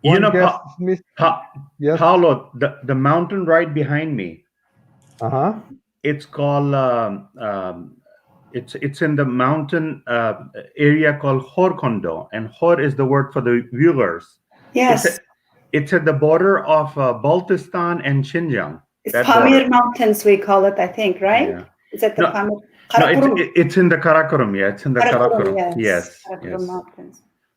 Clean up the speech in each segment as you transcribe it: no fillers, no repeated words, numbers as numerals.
You One know, guest missed. Yes. Paulo, the mountain right behind me, Uh-huh. it's called it's in the mountain area called Horkondo, and Hor is the word for the viewers. It's Yes, it's at the border of Baltistan and Xinjiang. it's That border. Pamir Mountains, we call it, I think, right? Yeah. Is that the No, Pamir? no, Karakorum. it's in the Karakorum. Yeah, it's in the Karakorum, Karakorum. yes. Yes, Karakorum yes. Mountains.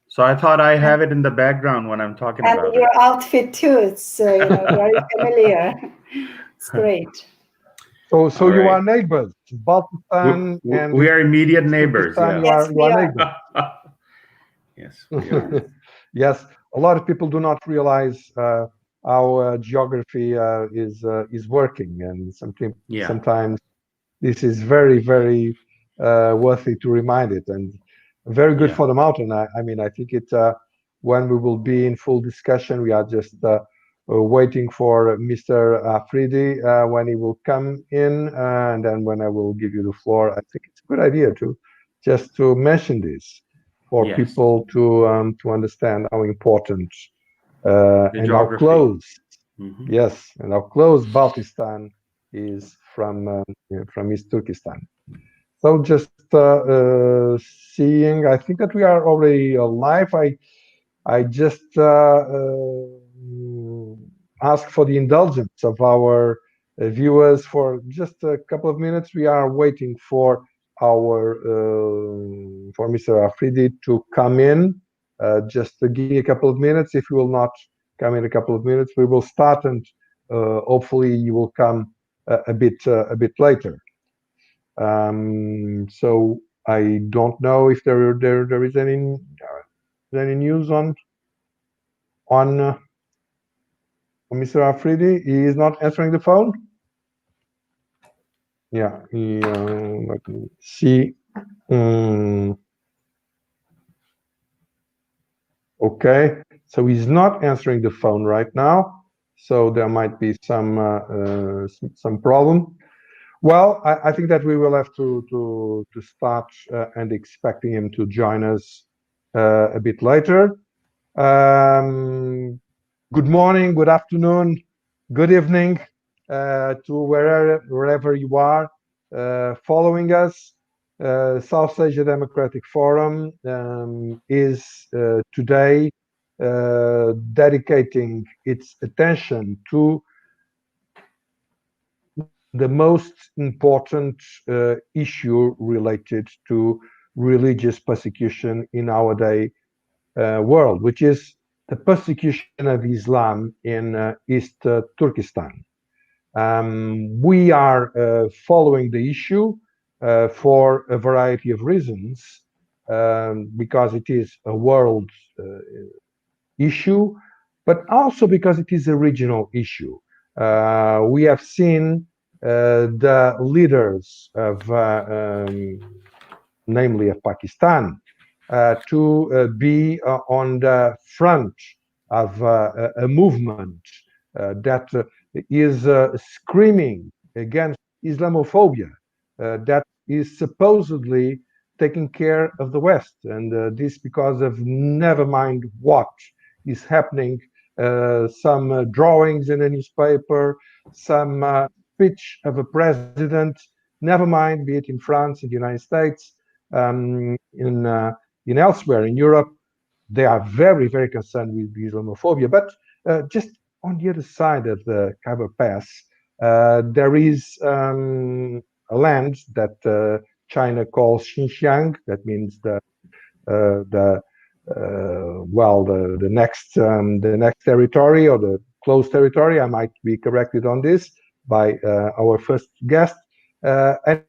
So I thought I have it in the background when I'm talking And about it. your outfit too, it's very familiar. It's great. So All you right. are neighbors, Baltistan and We are immediate East neighbors. Turkestan. Yeah. You Yes, are we are. neighbors. Yes, we are. Yes, a lot of people do not realize how geography is working, and Yeah. sometimes this is very worthy to remind it, and very good Yeah. for the mountain. I mean, I think it when we will be in full discussion, we are just waiting for Mr. Afridi when he will come in, and then when I will give you the floor, I think it's a good idea to just to mention this for Yes. people to understand how important The and how geography. close, Hmm. yes, and how close Baltistan is from East Turkestan. So just seeing, I think that we are already live. I just ask for the indulgence of our viewers for just a couple of minutes. We are waiting for our for Mr. Afridi to come in. Just to give me a couple of minutes. If you will not come in a couple of minutes, we will start, and hopefully you will come a bit later. So I don't know if there is any news on Mr. Afridi. He is not answering the phone. Yeah, let me see. Mm, okay, so he's not answering the phone right now. So there might be some problem. Well, I think that we will have to start and expecting him to join us a bit later. Um, Good morning, good afternoon, good evening to wherever you are following us. South Asia Democratic Forum is today dedicating its attention to the most important issue related to religious persecution in our day world, which is the persecution of Islam in East Turkestan. We are following the issue for a variety of reasons, because it is a world issue, but also because it is a regional issue. We have seen the leaders of, namely of Pakistan, to be on the front of a movement that is screaming against Islamophobia, that is supposedly taking care of the West, and this because of never mind what is happening, some drawings in a newspaper, some speech of a president, never mind, be it in France, in the United States, in elsewhere in Europe, they are very concerned with Islamophobia. But just on the other side of the Khyber Pass, there is a land that China calls Xinjiang. That means the the next territory, or the close territory. I might be corrected on this by our first guest, and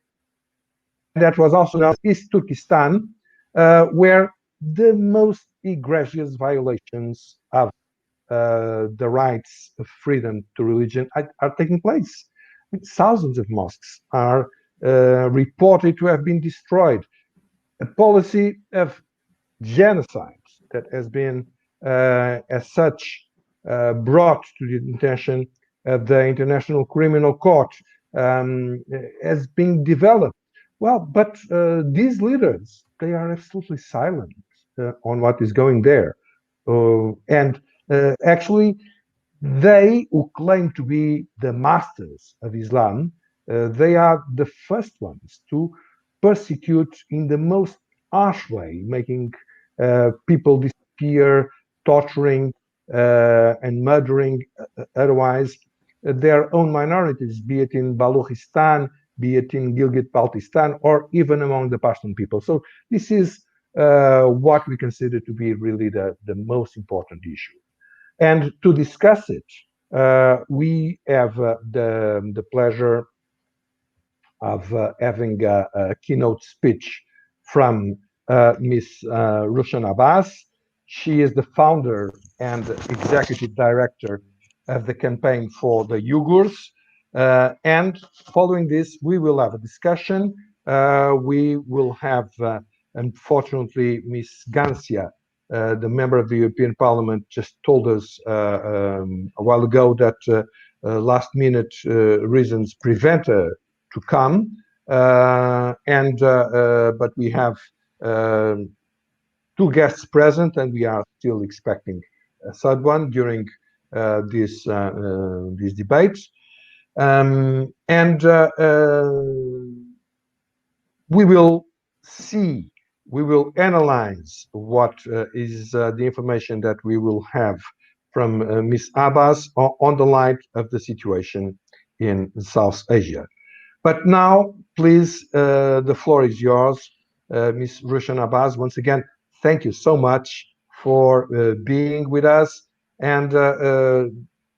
that was also known as East Turkestan, where the most egregious violations of the rights of freedom to religion are taking place. Thousands of mosques are reported to have been destroyed. A policy of genocide that has been, as such, brought to the attention of the International Criminal Court, has been developed. Well, but these leaders, they are absolutely silent on what is going there. And Actually, they who claim to be the masters of Islam, they are the first ones to persecute in the most harsh way, making people disappear, torturing and murdering otherwise their own minorities, be it in Balochistan, be it in Gilgit-Baltistan, or even among the Pashtun people. So this is what we consider to be really the most important issue. And to discuss it, we have the pleasure of having a keynote speech from Ms. Rushan Abbas. She is the founder and executive director of the campaign for the Uyghurs. And following this, we will have a discussion. We will have, unfortunately, Ms. Gancia, the member of the European Parliament, just told us a while ago that last minute reasons prevent her to come, but we have two guests present, and we are still expecting a third one during these debates. We will see, we will analyze what is the information that we will have from Ms. Abbas on the light of the situation in South Asia. But now, please, the floor is yours, Ms. Rushan Abbas. Once again, thank you so much for being with us, and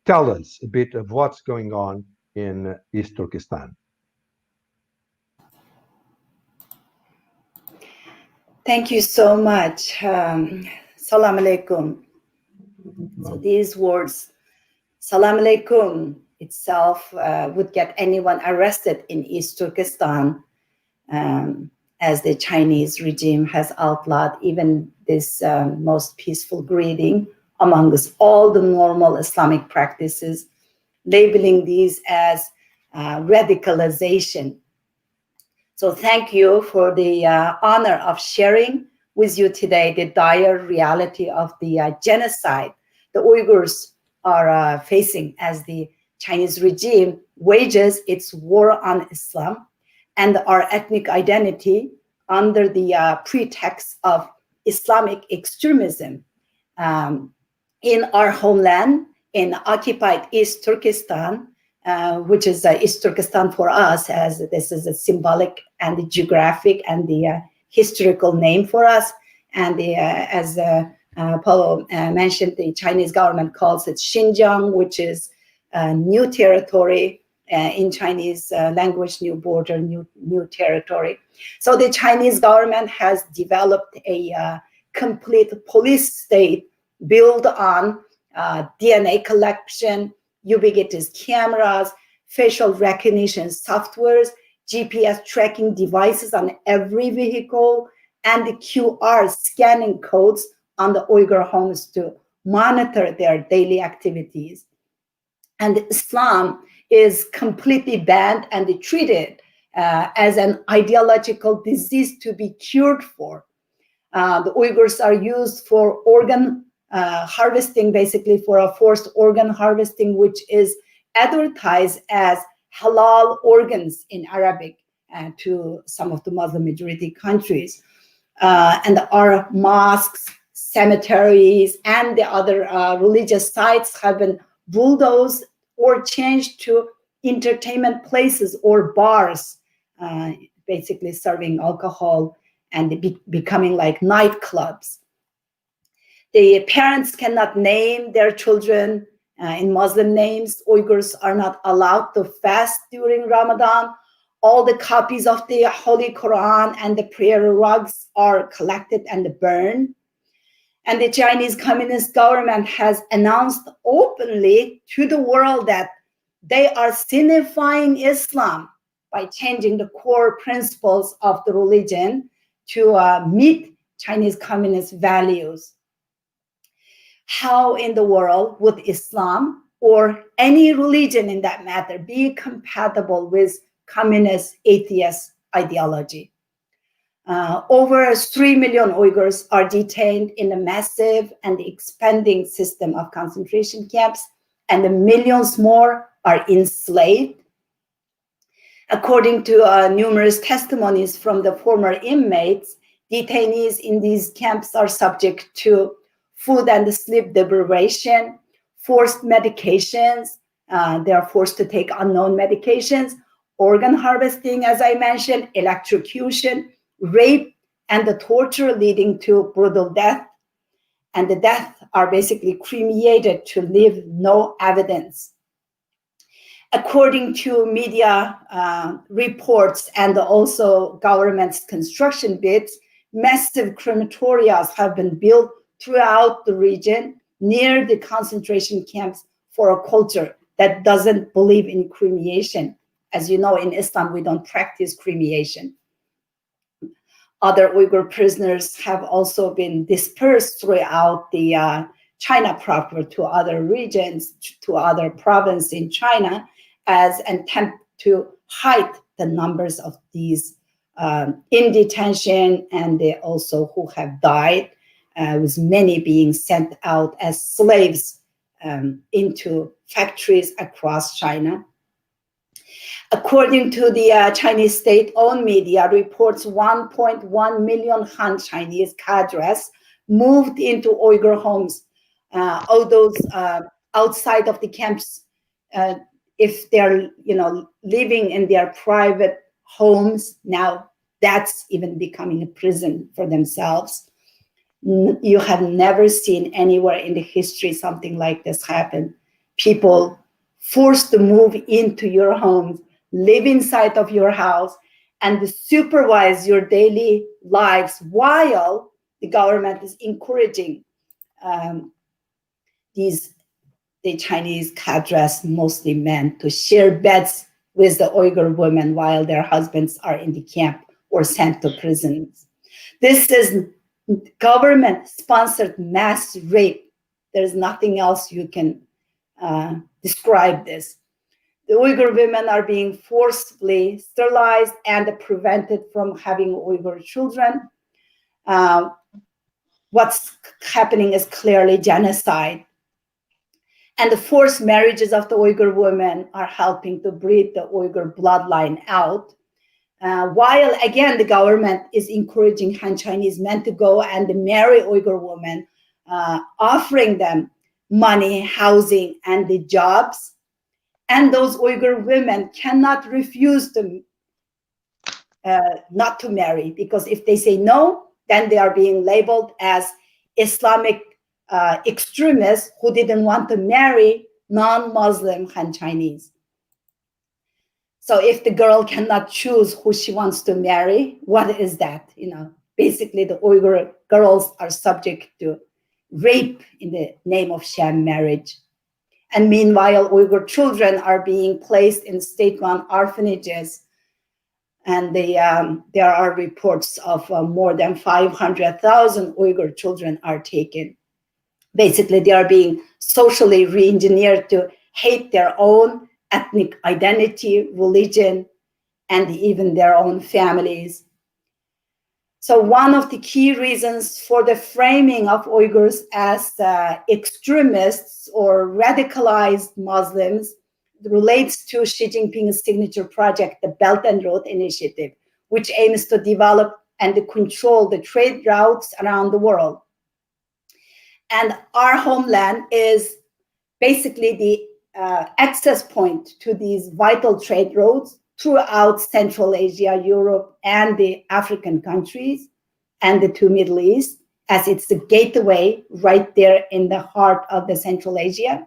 tell us a bit of what's going on in East Turkestan. Thank you so much. Salam alaikum. So these words, salam alaikum, itself would get anyone arrested in East Turkestan, as the Chinese regime has outlawed even this most peaceful greeting amongst all the normal Islamic practices, labeling these as radicalization. So thank you for the honor of sharing with you today the dire reality of the genocide the Uyghurs are facing as the Chinese regime wages its war on Islam and our ethnic identity under the pretext of Islamic extremism in our homeland, in occupied East Turkestan, which is East Turkestan for us, as this is a symbolic and the geographic and the historical name for us. And as Paulo mentioned, the Chinese government calls it Xinjiang, which is new territory in Chinese language, new border, new territory. So the Chinese government has developed a complete police state built on DNA collection, ubiquitous cameras, facial recognition softwares, GPS tracking devices on every vehicle, and the QR scanning codes on the Uyghur homes to monitor their daily activities. And Islam is completely banned and treated as an ideological disease to be cured for. The Uyghurs are used for organ harvesting, basically for a forced organ harvesting, which is advertised as halal organs in Arabic to some of the Muslim majority countries. And our mosques, cemeteries, and the other religious sites have been bulldozed or changed to entertainment places or bars, basically serving alcohol and becoming like nightclubs. The parents cannot name their children in Muslim names. Uyghurs are not allowed to fast during Ramadan. All the copies of the Holy Quran and the prayer rugs are collected and burned. And the Chinese Communist government has announced openly to the world that they are sinifying Islam by changing the core principles of the religion to meet Chinese Communist values. How in the world would Islam or any religion in that matter be compatible with communist atheist ideology? Over 3 million Uyghurs are detained in a massive and expanding system of concentration camps, and the millions more are enslaved. According to numerous testimonies from the former inmates, detainees in these camps are subject to food and sleep deprivation, forced medications. They are forced to take unknown medications, organ harvesting, as I mentioned, electrocution, rape, and the torture leading to brutal death. And the deaths are basically cremated to leave no evidence. According to media reports and also government's construction bids, massive crematorias have been built throughout the region near the concentration camps for a culture that doesn't believe in cremation. As you know, in Islam, we don't practice cremation. Other Uyghur prisoners have also been dispersed throughout the China proper to other regions, to other provinces in China, as an attempt to hide the numbers of these in detention, and they also who have died, with many being sent out as slaves into factories across China. According to the Chinese state-owned media reports, 1.1 million Han Chinese cadres moved into Uyghur homes. All those outside of the camps, if they're living in their private homes, now that's even becoming a prison for themselves. You have never seen anywhere in the history something like this happen. People forced to move into your homes, live inside of your house, and supervise your daily lives while the government is encouraging the Chinese cadres, mostly men, to share beds with the Uyghur women while their husbands are in the camp or sent to prisons. This is government-sponsored mass rape. There's nothing else you can describe this. The Uyghur women are being forcibly sterilized and prevented from having Uyghur children. What's happening is clearly genocide. And the forced marriages of the Uyghur women are helping to breed the Uyghur bloodline out. While, again, the government is encouraging Han Chinese men to go and marry Uyghur women, offering them money, housing, and the jobs. And those Uyghur women cannot refuse them not to marry, because if they say no, then they are being labeled as Islamic extremists who didn't want to marry non-Muslim Han Chinese. So if the girl cannot choose who she wants to marry, what is that? Basically the Uyghur girls are subject to rape in the name of sham marriage. And meanwhile, Uyghur children are being placed in state-run orphanages. And there are reports of more than 500,000 Uyghur children are taken. Basically, they are being socially re-engineered to hate their own ethnic identity, religion, and even their own families. So one of the key reasons for the framing of Uyghurs as extremists or radicalized Muslims relates to Xi Jinping's signature project, the Belt and Road Initiative, which aims to develop and control the trade routes around the world. And our homeland is basically the access point to these vital trade routes throughout Central Asia, Europe, and the African countries, and the two Middle East, as it's the gateway right there in the heart of the Central Asia.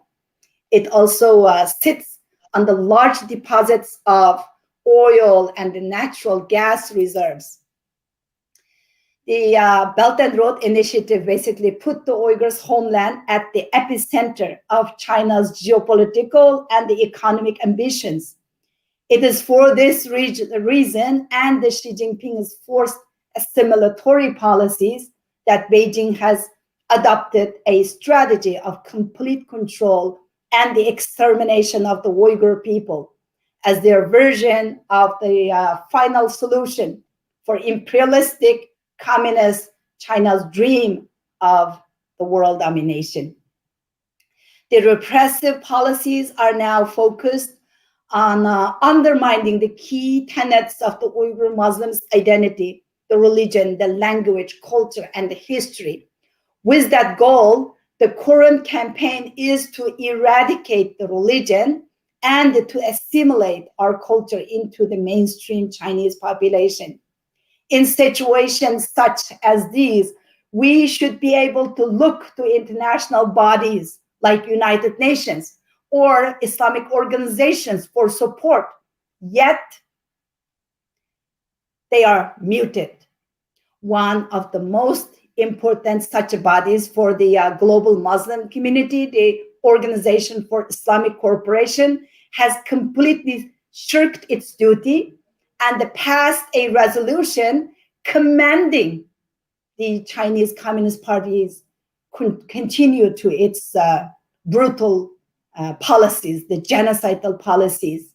It also sits on the large deposits of oil and the natural gas reserves. The Belt and Road Initiative basically put the Uyghurs' homeland at the epicenter of China's geopolitical and the economic ambitions. It is for this reason and the Xi Jinping's forced assimilatory policies that Beijing has adopted a strategy of complete control and the extermination of the Uyghur people as their version of the final solution for imperialistic communist China's dream of the world domination. The repressive policies are now focused on undermining the key tenets of the Uyghur Muslims' identity, the religion, the language, culture, and the history. With that goal, the current campaign is to eradicate the religion and to assimilate our culture into the mainstream Chinese population. In situations such as these, we should be able to look to international bodies like United Nations or Islamic organizations for support, yet they are muted. One of the most important such bodies for the global Muslim community, the Organization for Islamic Cooperation, has completely shirked its duty and passed a resolution commanding the Chinese Communist Party's continue to its brutal policies, the genocidal policies.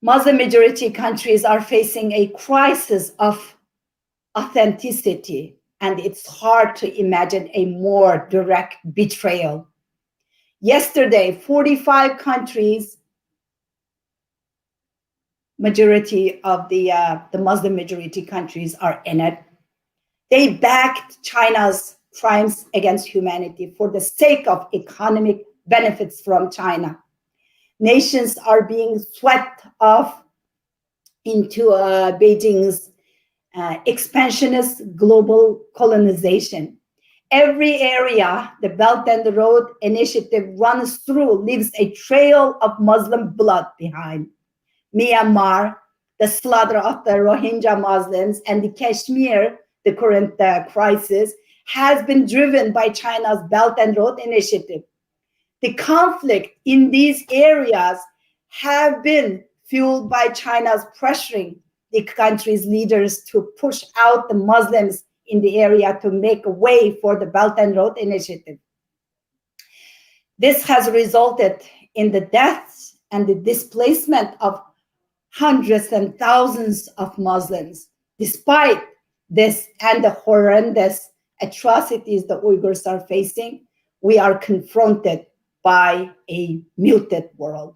Muslim majority countries are facing a crisis of authenticity, and it's hard to imagine a more direct betrayal. Yesterday, 45 countries, majority of the Muslim majority countries are in it. They backed China's crimes against humanity for the sake of economic benefits from China. Nations are being swept off into Beijing's expansionist global colonization. Every area the Belt and the Road Initiative runs through leaves a trail of Muslim blood behind. Myanmar, the slaughter of the Rohingya Muslims, and the Kashmir, the current crisis, has been driven by China's Belt and Road Initiative. The conflict in these areas have been fueled by China's pressuring the country's leaders to push out the Muslims in the area to make a way for the Belt and Road Initiative. This has resulted in the deaths and the displacement of hundreds and thousands of Muslims. Despite this and the horrendous atrocities the Uyghurs are facing, we are confronted by a muted world.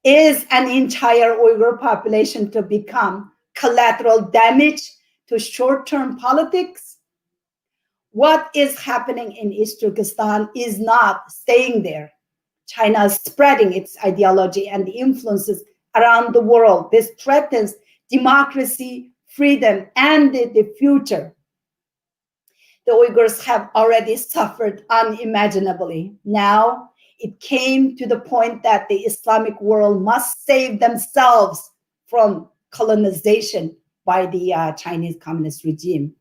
Is an entire Uyghur population to become collateral damage to short-term politics? What is happening in East Turkestan is not staying there. China is spreading its ideology and influences around the world. This threatens democracy, freedom, and the future. The Uyghurs have already suffered unimaginably. Now it came to the point that the Islamic world must save themselves from colonization by the Chinese Communist regime.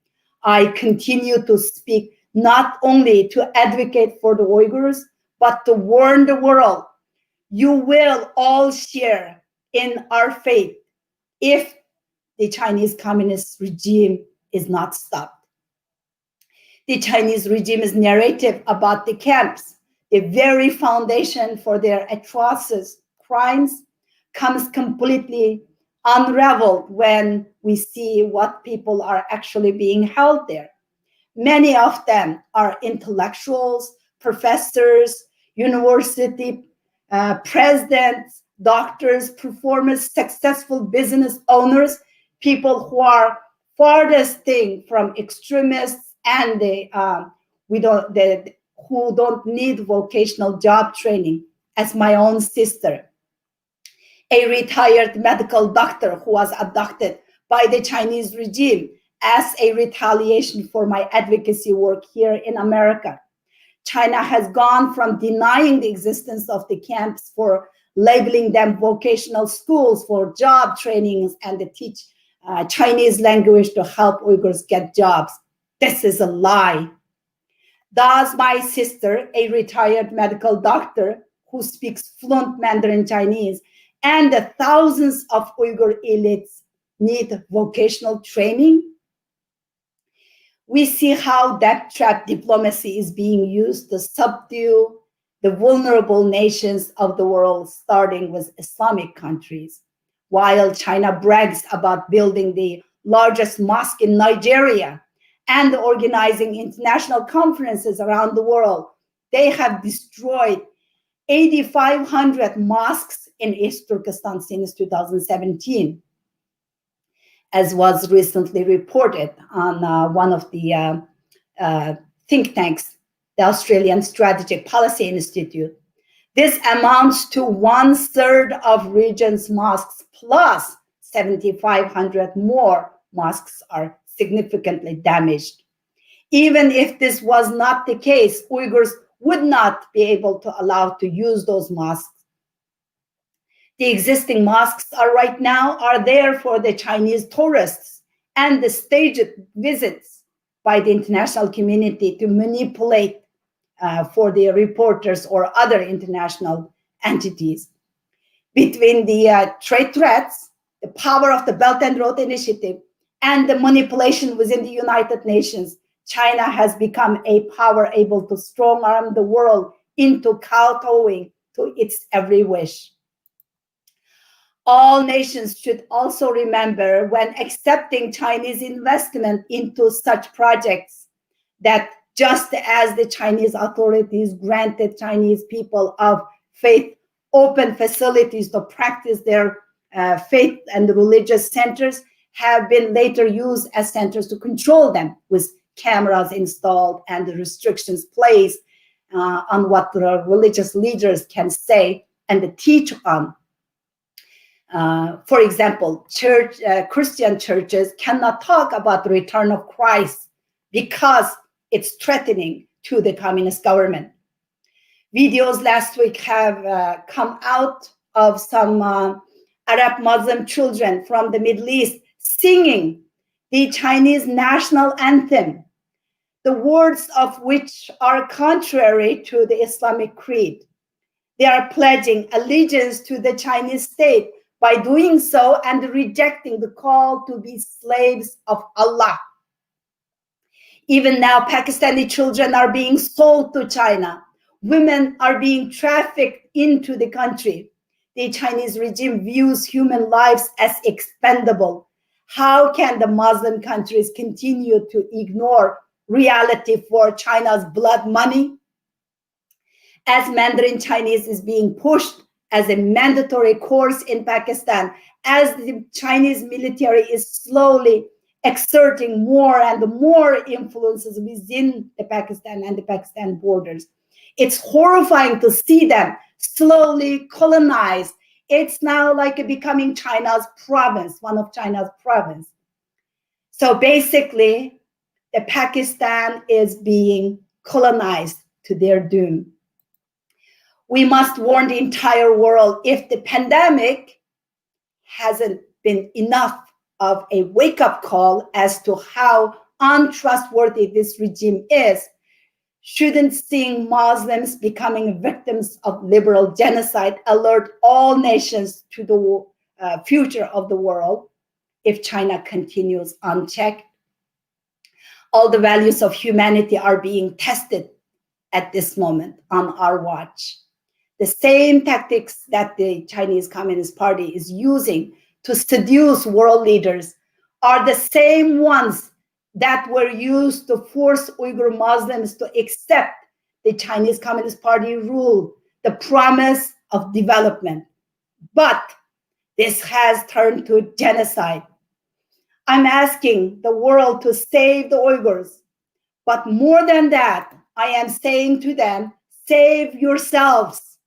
I continue to speak not only to advocate for the Uyghurs, but to warn the world, you will all share in our fate if the Chinese Communist regime is not stopped. The Chinese regime's narrative about the camps, the very foundation for their atrocious crimes, comes completely unraveled when we see what people are actually being held there. Many of them are intellectuals, professors, university presidents, doctors, performers, successful business owners, people who are farthest thing from extremists and who don't need vocational job training, as my own sister, a retired medical doctor who was abducted by the Chinese regime as a retaliation for my advocacy work here in America. China has gone from denying the existence of the camps for labeling them vocational schools for job trainings and to teach Chinese language to help Uyghurs get jobs. This is a lie. Does my sister, a retired medical doctor who speaks fluent Mandarin Chinese, and the thousands of Uyghur elites need vocational training? We see how death trap diplomacy is being used to subdue the vulnerable nations of the world, starting with Islamic countries. while China brags about building the largest mosque in Nigeria and organizing international conferences around the world. They have destroyed 8,500 mosques in East Turkestan since 2017, as was recently reported on one of the think tanks, the Australian Strategic Policy Institute. This amounts to 1/3 of region's mosques, plus 7,500 more mosques are significantly damaged. Even if this was not the case, Uyghurs would not be able to allow to use those mosques. The existing mosques right now are there for the Chinese tourists and the staged visits by the international community to manipulate for the reporters or other international entities. Between the trade threats, the power of the Belt and Road Initiative, and the manipulation within the United Nations, China has become a power able to strong arm the world into kowtowing to its every wish. All nations should also remember, when accepting Chinese investment into such projects, that just as the Chinese authorities granted Chinese people of faith open facilities to practice their faith, and the religious centers have been later used as centers to control them, with cameras installed and the restrictions placed on what the religious leaders can say and teach on. For example, Christian churches cannot talk about the return of Christ because it's threatening to the communist government. Videos last week have come out of some Arab Muslim children from the Middle East singing the Chinese national anthem, the words of which are contrary to the Islamic creed. They are pledging allegiance to the Chinese state by doing so and rejecting the call to be slaves of Allah. Even now, Pakistani children are being sold to China. Women are being trafficked into the country. The Chinese regime views human lives as expendable. How can the Muslim countries continue to ignore reality for China's blood money? As Mandarin Chinese is being pushed as a mandatory course in Pakistan, as the Chinese military is slowly exerting more and more influences within the Pakistan and the Pakistan borders, it's horrifying to see them slowly colonized. It's now like becoming China's province, one of China's province. So basically, the Pakistan is being colonized to their doom. We must warn the entire world, if the pandemic hasn't been enough of a wake-up call as to how untrustworthy this regime is, shouldn't seeing Muslims becoming victims of liberal genocide alert all nations to the future of the world if China continues unchecked? All the values of humanity are being tested at this moment on our watch. The same tactics that the Chinese Communist Party is using to seduce world leaders are the same ones that were used to force Uyghur Muslims to accept the Chinese Communist Party rule, the promise of development. But this has turned to genocide. I'm asking the world to save the Uyghurs. But more than that, I am saying to them, save yourselves.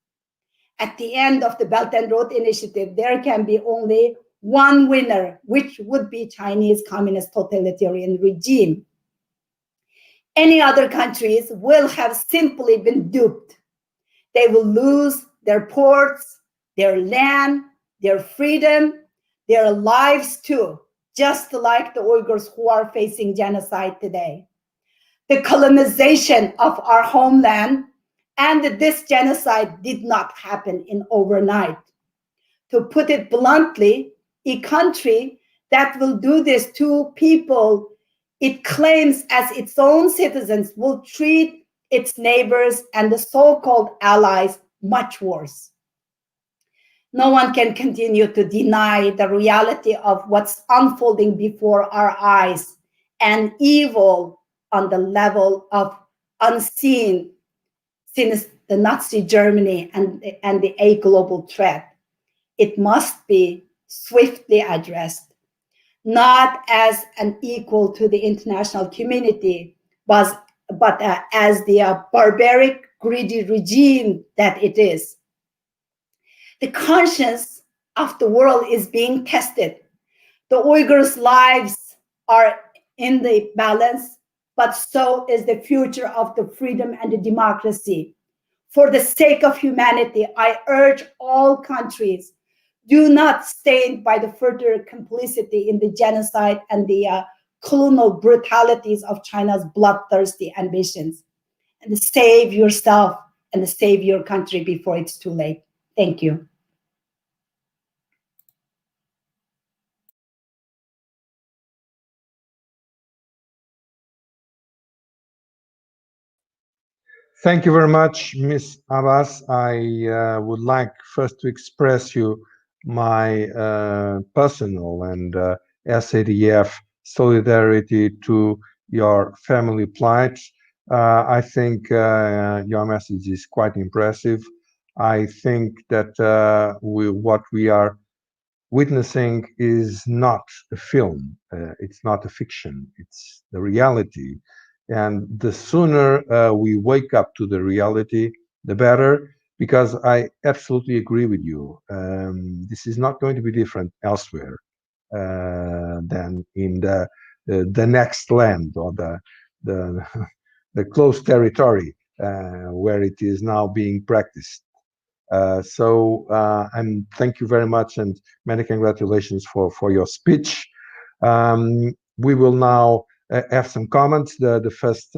At the end of the Belt and Road Initiative, there can be only one winner, which would be Chinese communist totalitarian regime. Any other countries will have simply been duped. They will lose their ports, their land, their freedom, their lives too, just like the Uyghurs who are facing genocide today. The colonization of our homeland and this genocide did not happen in overnight. To put it bluntly, a country that will do this to people it claims as its own citizens will treat its neighbors and the so-called allies much worse. No one can continue to deny the reality of what's unfolding before our eyes, and evil on the level of unseen since the Nazi Germany and a global threat. It must be swiftly addressed, not as an equal to the international community, but as the barbaric, greedy regime that it is. The conscience of the world is being tested. The Uyghurs' lives are in the balance, but so is the future of the freedom and the democracy. For the sake of humanity, I urge all countries, do not stand by the further complicity in the genocide and the colonial brutalities of China's bloodthirsty ambitions. And save yourself and save your country before it's too late. Thank you. Thank you very much, Ms. Abbas. I would like first to express you my personal and SADF solidarity to your family plight. I think your message is quite impressive. I think that what we are witnessing is not a film, it's not a fiction, it's the reality. And the sooner we wake up to the reality, the better, because I absolutely agree with you. This is not going to be different elsewhere than in the next land or the, the close territory where it is now being practiced. And thank you very much and many congratulations for your speech. We will now have some comments. The first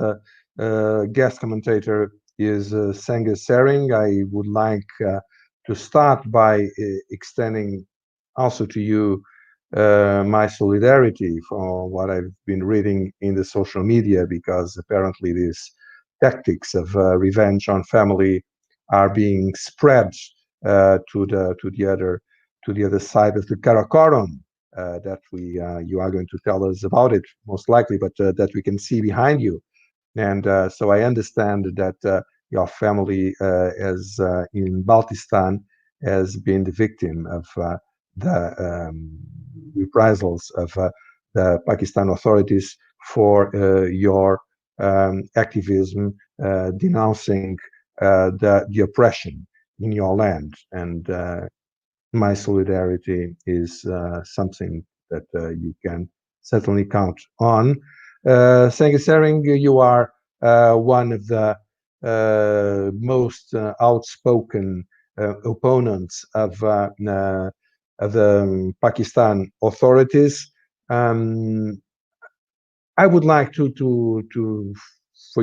guest commentator is Senga Sering. I would like to start by extending also to you my solidarity for what I've been reading in the social media, because apparently these tactics of revenge on family are being spread to the other side of the Karakoram. That you are going to tell us about it most likely, but that we can see behind you. And so I understand that your family, as in Baltistan, has been the victim of the reprisals of the Pakistan authorities for your activism denouncing the oppression in your land. And my solidarity is something that you can certainly count on. Senga Sering, you are one of the most outspoken opponents of the Pakistan authorities. I would like for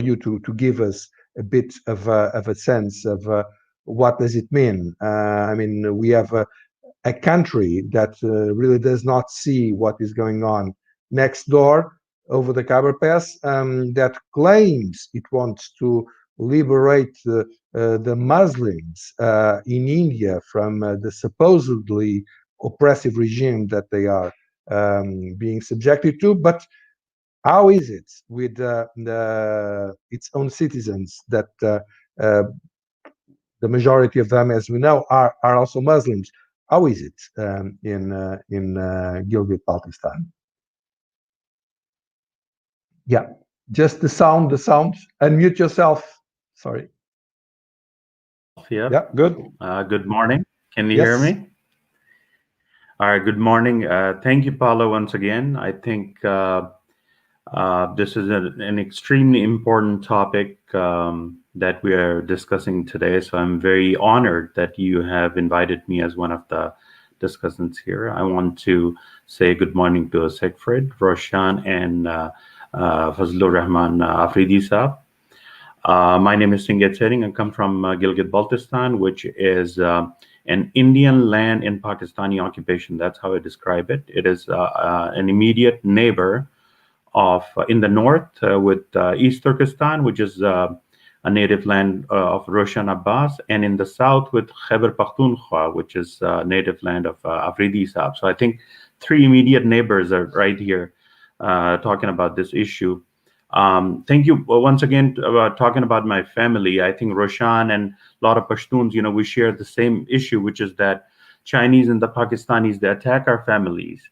you to give us a bit of a sense of what does it mean. I mean, we have a country that really does not see what is going on next door over the Khyber Pass, that claims it wants to liberate the Muslims in India from the supposedly oppressive regime that they are being subjected to. But how is it with its own citizens that the majority of them, as we know, are also Muslims? How is it in Gilgit Baltistan? Yeah, just the sound. Unmute yourself. Sorry. Yeah. Yeah, good. Good morning. Can you Yes. hear me? All right. Good morning. Thank you, Paulo, once again. I think this is an extremely important topic that we are discussing today. So I'm very honored that you have invited me as one of the discussants here. I want to say good morning to Siegfried, Roshan, and Fazlur Rahman Afridi Saab. My name is Senga Sering. I come from Gilgit Baltistan, which is an Indian land in Pakistani occupation. That's how I describe it. It is an immediate neighbor of in the north with East Turkestan, which is a native land of Roshan Abbas, and in the south with Khyber Pakhtunkhwa, which is native land of Afridi Saab. So I think three immediate neighbors are right here talking about this issue. Thank you once again about talking about my family. I think Roshan and a lot of Pashtuns, we share the same issue, which is that Chinese and the Pakistanis, they attack our families.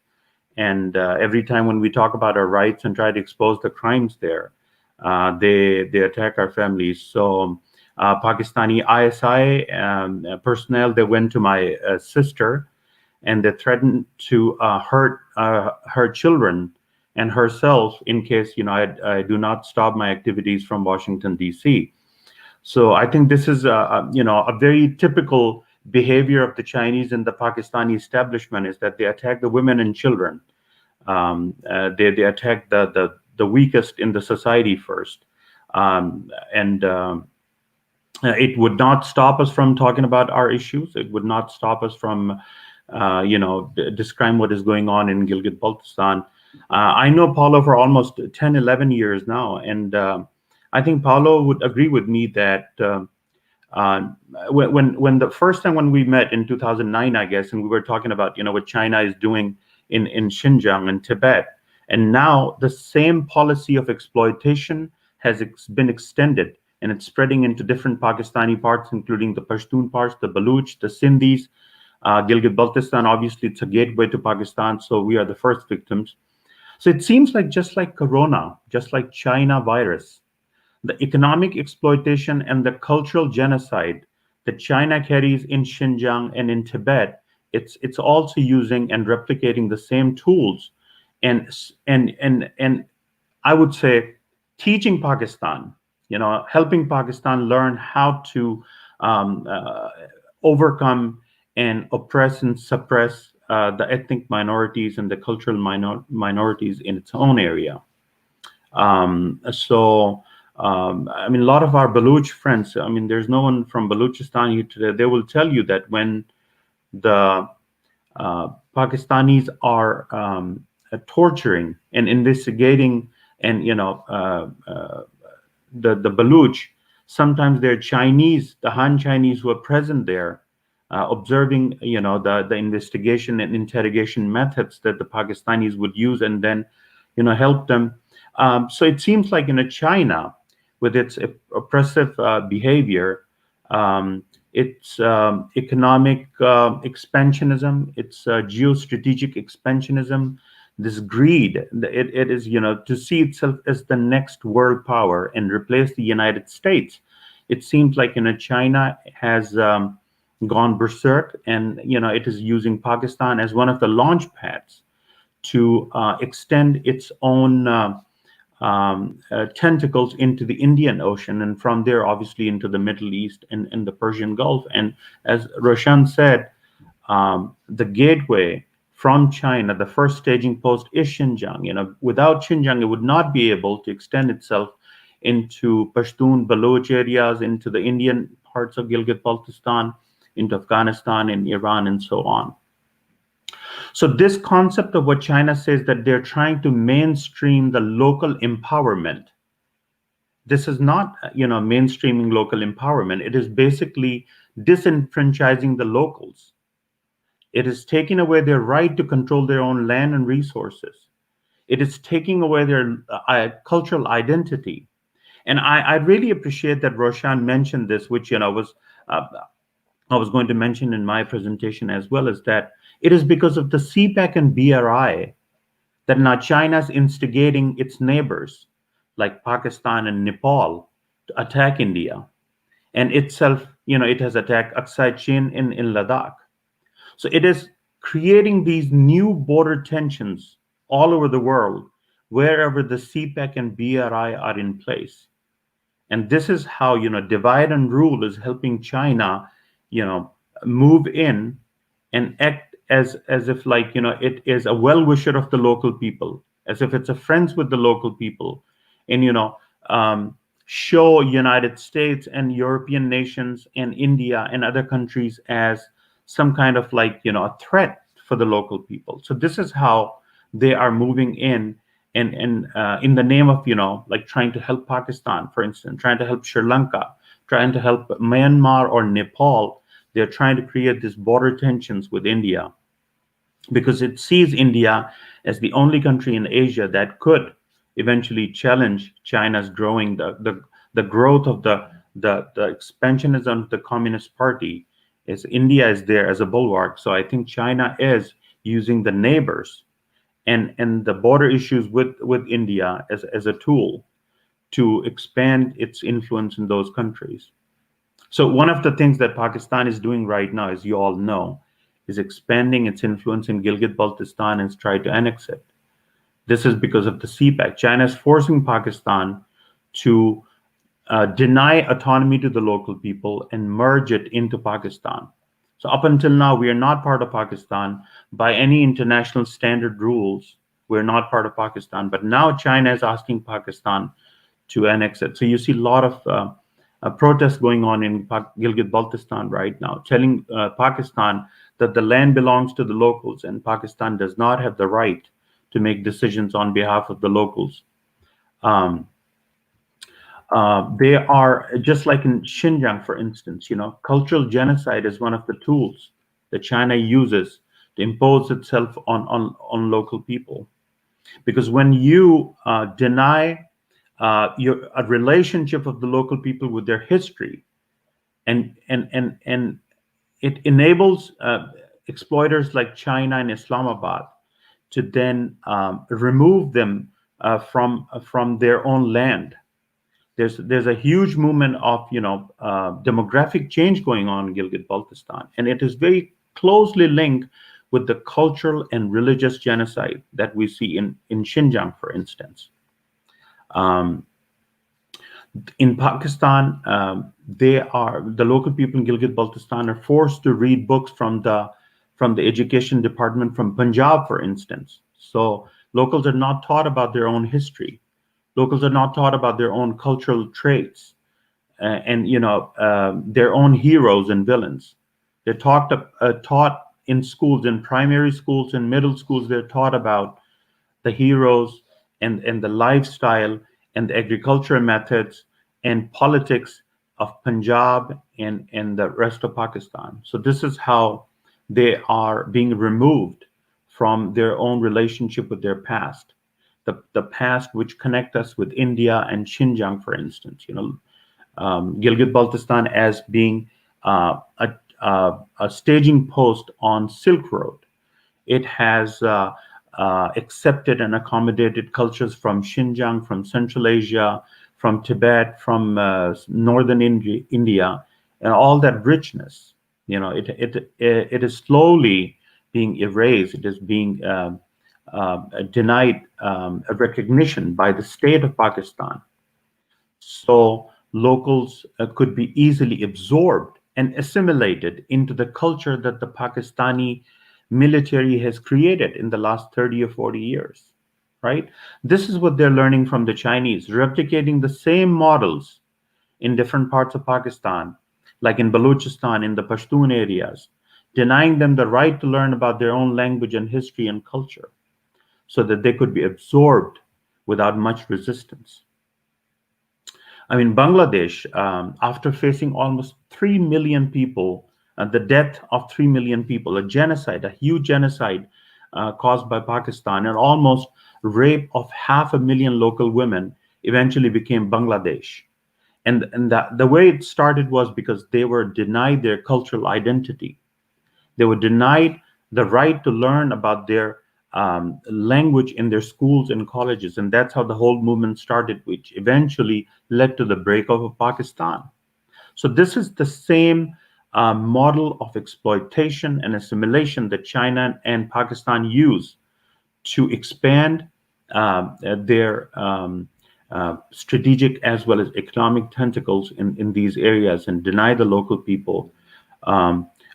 And every time when we talk about our rights and try to expose the crimes there, they attack our families. So Pakistani ISI personnel, they went to my sister and they threatened to hurt her children and herself in case I do not stop my activities from Washington D.C. So I think this is a very typical behavior of the Chinese and the Pakistani establishment, is that they attack the women and children. They attack the weakest in the society first, and it would not stop us from talking about our issues. It would not stop us from describing what is going on in Gilgit-Baltistan. I know Paulo for almost 10, 11 years now, and I think Paulo would agree with me that when the first time when we met in 2009, I guess, and we were talking about what China is doing in Xinjiang and Tibet, and now the same policy of exploitation has been extended, and it's spreading into different Pakistani parts, including the Pashtun parts, the Baluch, the Sindhis, Gilgit-Baltistan. Obviously, it's a gateway to Pakistan, so we are the first victims. So it seems like just like Corona, just like China virus, the economic exploitation and the cultural genocide that China carries in Xinjiang and in Tibet, it's also using and replicating the same tools, and I would say teaching Pakistan, helping Pakistan learn how to overcome and oppress and suppress the ethnic minorities and the cultural minorities in its own area. I mean, a lot of our Baluch friends, I mean, there's no one from Baluchistan here today. They will tell you that when the Pakistanis are torturing and investigating, and the Baluch, sometimes they're Chinese, the Han Chinese who are present there, observing the investigation and interrogation methods that the Pakistanis would use, and then help them. So it seems like China, with its oppressive behavior, its economic expansionism, its geostrategic expansionism, this greed, it is to see itself as the next world power and replace the United States. It seems like China has gone berserk, and it is using Pakistan as one of the launch pads to extend its own tentacles into the Indian Ocean, and from there obviously into the Middle East and the Persian Gulf. And as Roshan said, the gateway from China, the first staging post, is Xinjiang. Without Xinjiang, it would not be able to extend itself into Pashtun, Baloch areas, into the Indian parts of Gilgit-Baltistan, into Afghanistan and Iran, and so on. So this concept of what China says, that they're trying to mainstream the local empowerment, this is not mainstreaming local empowerment. It is basically disenfranchising the locals. It is taking away their right to control their own land and resources. It is taking away their cultural identity. And I really appreciate that Roshan mentioned this, which I was going to mention in my presentation as well, is that it is because of the CPAC and BRI that now China is instigating its neighbors like Pakistan and Nepal to attack India. And itself, it has attacked Aksai Chin in Ladakh. So it is creating these new border tensions all over the world, wherever the CPAC and BRI are in place. And this is how, divide and rule is helping China, move in and act as if like, it is a well-wisher of the local people, as if it's a friends with the local people, and, show United States and European nations and India and other countries as some kind of like, a threat for the local people. So this is how they are moving in and in the name of, like trying to help Pakistan, for instance, trying to help Sri Lanka, trying to help Myanmar or Nepal, they're trying to create these border tensions with India, because it sees India as the only country in Asia that could eventually challenge China's growing the growth of the expansionism of the Communist Party. Is India is there as a bulwark. So I think China is using the neighbors and the border issues with India as a tool to expand its influence in those countries. So one of the things that Pakistan is doing right now, as you all know, is expanding its influence in Gilgit-Baltistan and try to annex it. This is because of the CPEC. China is forcing Pakistan to deny autonomy to the local people and merge it into Pakistan. So up until now, we are not part of Pakistan by any international standard rules. We're not part of Pakistan, but now China is asking Pakistan to annex it. So you see a lot of protests going on in Gilgit-Baltistan right now, telling Pakistan that the land belongs to the locals and Pakistan does not have the right to make decisions on behalf of the locals. They are, just like in Xinjiang, for instance, cultural genocide is one of the tools that China uses to impose itself on local people. Because when you deny a relationship of the local people with their history, and it enables exploiters like China and Islamabad to then remove them from their own land. There's a huge movement of demographic change going on in Gilgit-Baltistan, and it is very closely linked with the cultural and religious genocide that we see in Xinjiang, for instance. In Pakistan, the local people in Gilgit-Baltistan are forced to read books from the education department from Punjab, for instance. So locals are not taught about their own history. Locals are not taught about their own cultural traits and their own heroes and villains. They're taught in schools, in primary schools and middle schools. They're taught about the heroes and the lifestyle and the agricultural methods and politics of Punjab and the rest of Pakistan. So this is how they are being removed from their own relationship with their past. The past which connect us with India and Xinjiang, for instance, Gilgit-Baltistan as being a staging post on Silk Road. It has accepted and accommodated cultures from Xinjiang, from Central Asia, from Tibet, from northern India, and all that richness. It is slowly being erased. It is being denied a recognition by the state of Pakistan. So locals could be easily absorbed and assimilated into the culture that the Pakistani military has created in the last 30 or 40 years, right? This is what they're learning from the Chinese, replicating the same models in different parts of Pakistan, like in Balochistan, in the Pashtun areas, denying them the right to learn about their own language and history and culture, so that they could be absorbed without much resistance. I mean, Bangladesh, after facing almost 3 million people, the death of 3 million people, a genocide, a huge genocide caused by Pakistan, and almost rape of 500,000 local women, eventually became Bangladesh. And the way it started was because they were denied their cultural identity. They were denied the right to learn about their language in their schools and colleges, and that's how the whole movement started, which eventually led to the breakup of Pakistan. So this is the same model of exploitation and assimilation that China and Pakistan use to expand their strategic as well as economic tentacles in these areas and deny the local people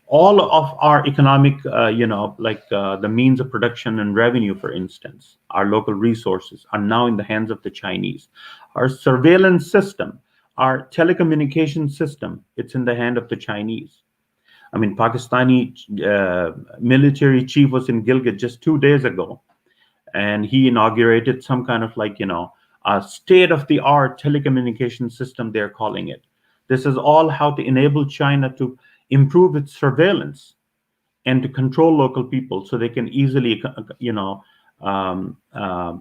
all of our economic, the means of production and revenue, for instance, our local resources are now in the hands of the Chinese. Our surveillance system, our telecommunication system, it's in the hand of the Chinese. I mean, Pakistani military chief was in Gilgit just 2 days ago, and he inaugurated some kind of like, a state-of-the-art telecommunication system, they're calling it. This is all how to enable China to improve its surveillance and to control local people so they can easily,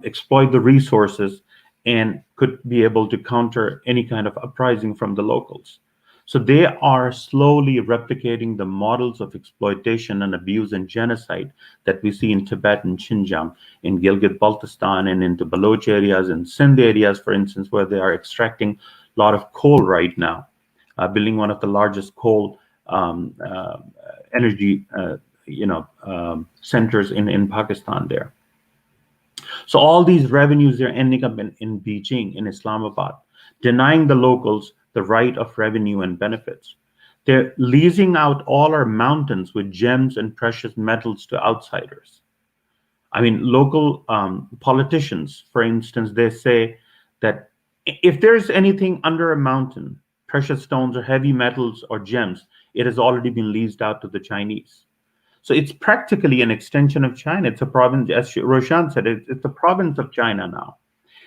exploit the resources and could be able to counter any kind of uprising from the locals. So they are slowly replicating the models of exploitation and abuse and genocide that we see in Tibet and Xinjiang, in Gilgit-Baltistan, and into Baloch areas and Sindh areas, for instance, where they are extracting a lot of coal right now, building one of the largest coal energy centers in Pakistan there. So all these revenues, they're ending up in Beijing, in Islamabad, denying the locals the right of revenue and benefits. They're leasing out all our mountains with gems and precious metals to outsiders. I mean, local politicians, for instance, they say that if there's anything under a mountain, precious stones or heavy metals or gems, it has already been leased out to the Chinese. So it's practically an extension of China. It's a province, as Roshan said, it's a province of China now.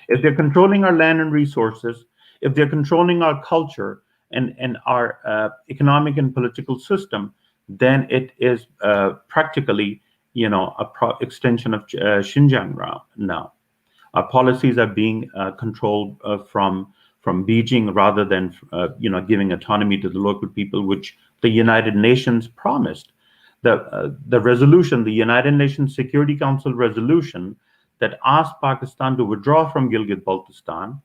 If they're controlling our land and resources, if they're controlling our culture and our economic and political system, then it is practically, extension of Xinjiang now. Our policies are being controlled from Beijing rather than, giving autonomy to the local people, which the United Nations promised. The resolution, the United Nations Security Council resolution that asked Pakistan to withdraw from Gilgit-Baltistan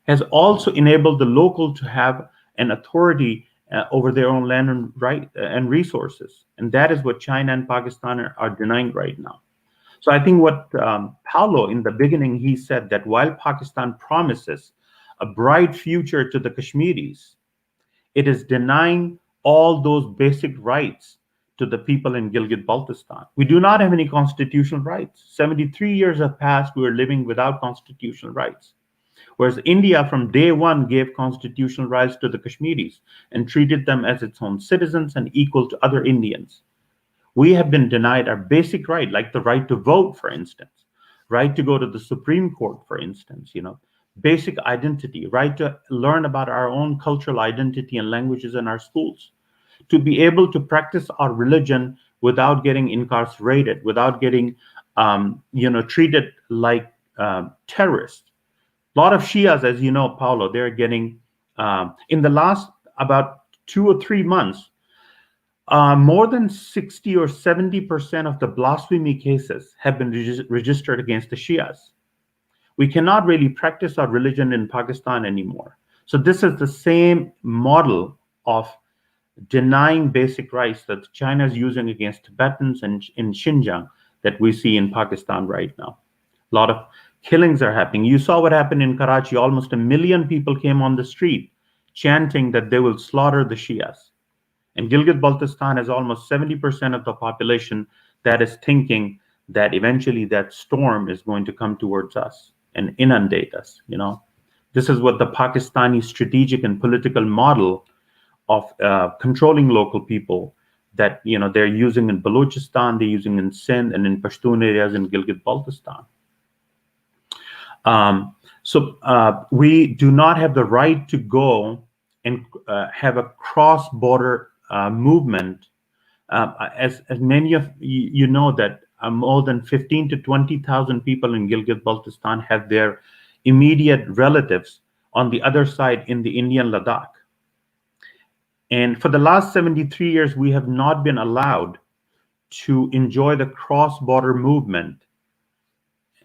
has also enabled the local to have an authority over their own land and resources. And that is what China and Pakistan are denying right now. So I think what Paulo, in the beginning, he said that while Pakistan promises a bright future to the Kashmiris, it is denying all those basic rights to the people in Gilgit-Baltistan. We do not have any constitutional rights. 73 years have passed, we are living without constitutional rights. Whereas India from day one gave constitutional rights to the Kashmiris and treated them as its own citizens and equal to other Indians. We have been denied our basic right, like the right to vote, for instance, right to go to the Supreme Court, for instance, basic identity, right to learn about our own cultural identity and languages in our schools, to be able to practice our religion without getting incarcerated, without getting, treated like terrorists. A lot of Shias, as you know, Paulo, they're getting, in the last about 2 or 3 months, more than 60 or 70% of the blasphemy cases have been registered against the Shias. We cannot really practice our religion in Pakistan anymore. So this is the same model of denying basic rights that China is using against Tibetans and in Xinjiang that we see in Pakistan right now. A lot of killings are happening. You saw what happened in Karachi. Almost 1 million people came on the street chanting that they will slaughter the Shias. And Gilgit-Baltistan has almost 70% of the population that is thinking that eventually that storm is going to come towards us and inundate us. This is what the Pakistani strategic and political model of controlling local people that they're using in Balochistan, they're using in Sindh and in Pashtun areas in Gilgit-Baltistan. So we do not have the right to go and have a cross-border movement. As many of you know that more than 15 to 20,000 people in Gilgit-Baltistan have their immediate relatives on the other side in the Indian Ladakh. And for the last 73 years, we have not been allowed to enjoy the cross-border movement.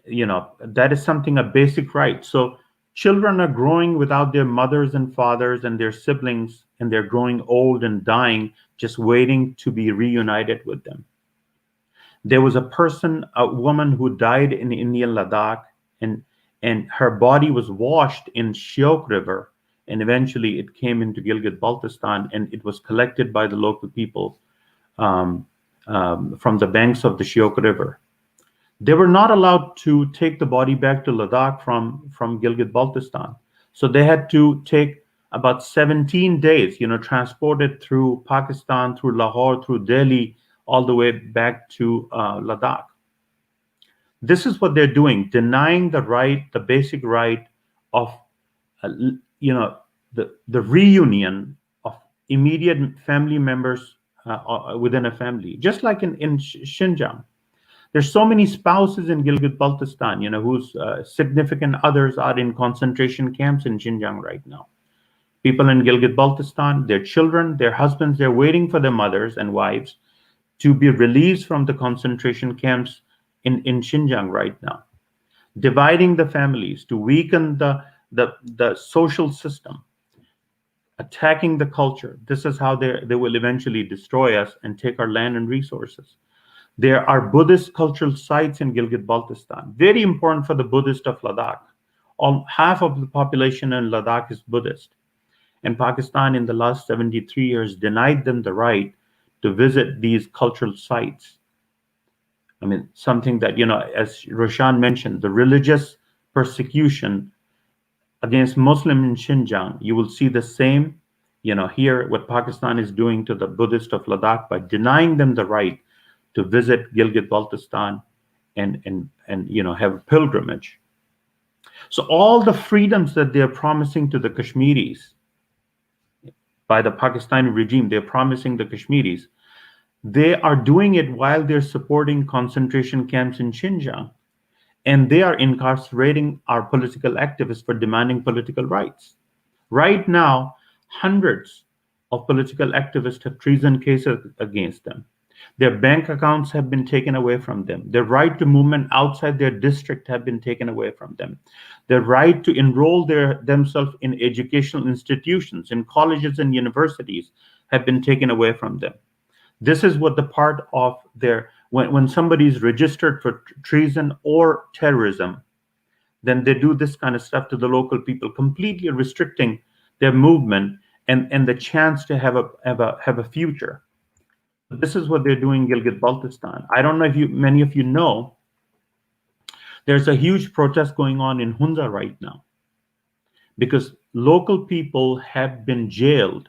That is something, a basic right. So children are growing without their mothers and fathers and their siblings, and they're growing old and dying, just waiting to be reunited with them. There was a woman who died in Indian Ladakh, and her body was washed in Shyok River, and eventually it came into Gilgit-Baltistan, and it was collected by the local people from the banks of the Shyok River. They were not allowed to take the body back to Ladakh from Gilgit-Baltistan. So they had to take about 17 days, transport it through Pakistan, through Lahore, through Delhi, all the way back to Ladakh. This is what they're doing, denying the right, the basic right of, uh, you know, the reunion of immediate family members within a family, just like in Xinjiang. There's so many spouses in Gilgit-Baltistan, whose significant others are in concentration camps in Xinjiang right now. People in Gilgit-Baltistan, their children, their husbands, they're waiting for their mothers and wives to be released from the concentration camps in Xinjiang right now, dividing the families to weaken the social system, attacking the culture. This is how they will eventually destroy us and take our land and resources. There are Buddhist cultural sites in Gilgit-Baltistan, very important for the Buddhist of Ladakh. Half of the population in Ladakh is Buddhist. And Pakistan, in the last 73 years, denied them the right to visit these cultural sites. I mean, something that, as Roshan mentioned, the religious persecution against Muslims in Xinjiang, you will see the same, here, what Pakistan is doing to the Buddhist of Ladakh by denying them the right to visit Gilgit-Baltistan and have a pilgrimage. So all the freedoms that they're promising to the Kashmiris by the Pakistani regime, they're promising the Kashmiris, they are doing it while they're supporting concentration camps in Xinjiang. And they are incarcerating our political activists for demanding political rights. Right now, hundreds of political activists have treason cases against them. Their bank accounts have been taken away from them. Their right to movement outside their district have been taken away from them. Their right to enroll themselves in educational institutions, in colleges and universities, have been taken away from them. This is what the part of their, when somebody is registered for treason or terrorism, then they do this kind of stuff to the local people, completely restricting their movement and the chance to have a future. This is what they're doing in Gilgit-Baltistan. I don't know if many of you know, there's a huge protest going on in Hunza right now because local people have been jailed.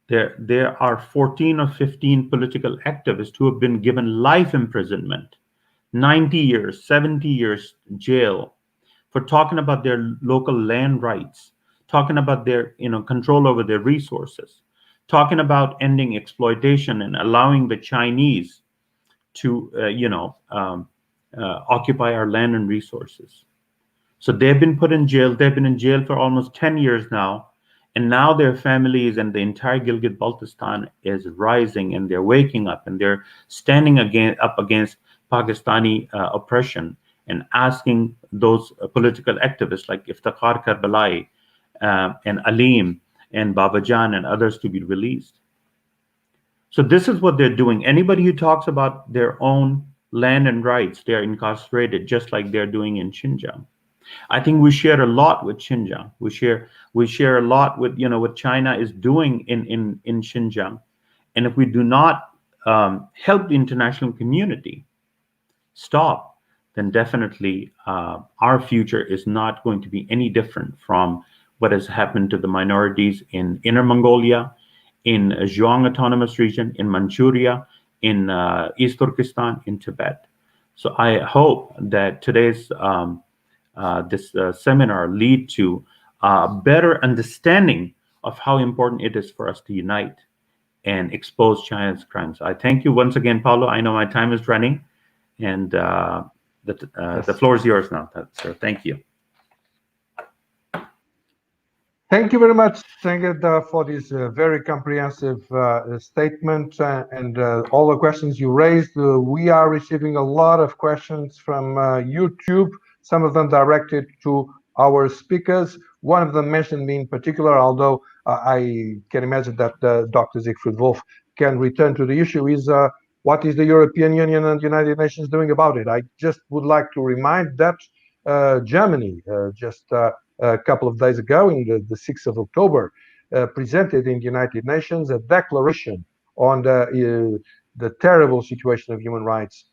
There are 14 or 15 political activists who have been given life imprisonment, 90 years, 70 years jail for talking about their local land rights, talking about their control over their resources, talking about ending exploitation and allowing the Chinese to occupy our land and resources. So they've been put in jail. They've been in jail for almost 10 years now. And now their families and the entire Gilgit-Baltistan is rising, and they're waking up, and they're standing up against Pakistani oppression and asking those political activists like Iftikhar Karbalai and Aleem and Babajan and others to be released. So this is what they're doing. Anybody who talks about their own land and rights, they're incarcerated, just like they're doing in Xinjiang. I think we share a lot with Xinjiang. We share a lot with what China is doing in Xinjiang. And if we do not help the international community stop, then definitely our future is not going to be any different from what has happened to the minorities in Inner Mongolia, in Zhuang Autonomous Region, in Manchuria, in East Turkestan, in Tibet. So I hope that today's this seminar lead to a better understanding of how important it is for us to unite and expose China's crimes. I thank you once again, Paulo. I know my time is running, and the floor is yours now, sir. Thank you. Thank you very much, Senged, for this very comprehensive statement and all the questions you raised. We are receiving a lot of questions from YouTube, some of them directed to our speakers. One of them mentioned me in particular, although I can imagine that Dr. Siegfried Wolf can return to the issue, is what is the European Union and the United Nations doing about it? I just would like to remind that Germany just a couple of days ago, in the 6th of October, presented in the United Nations a declaration on the terrible situation of human rights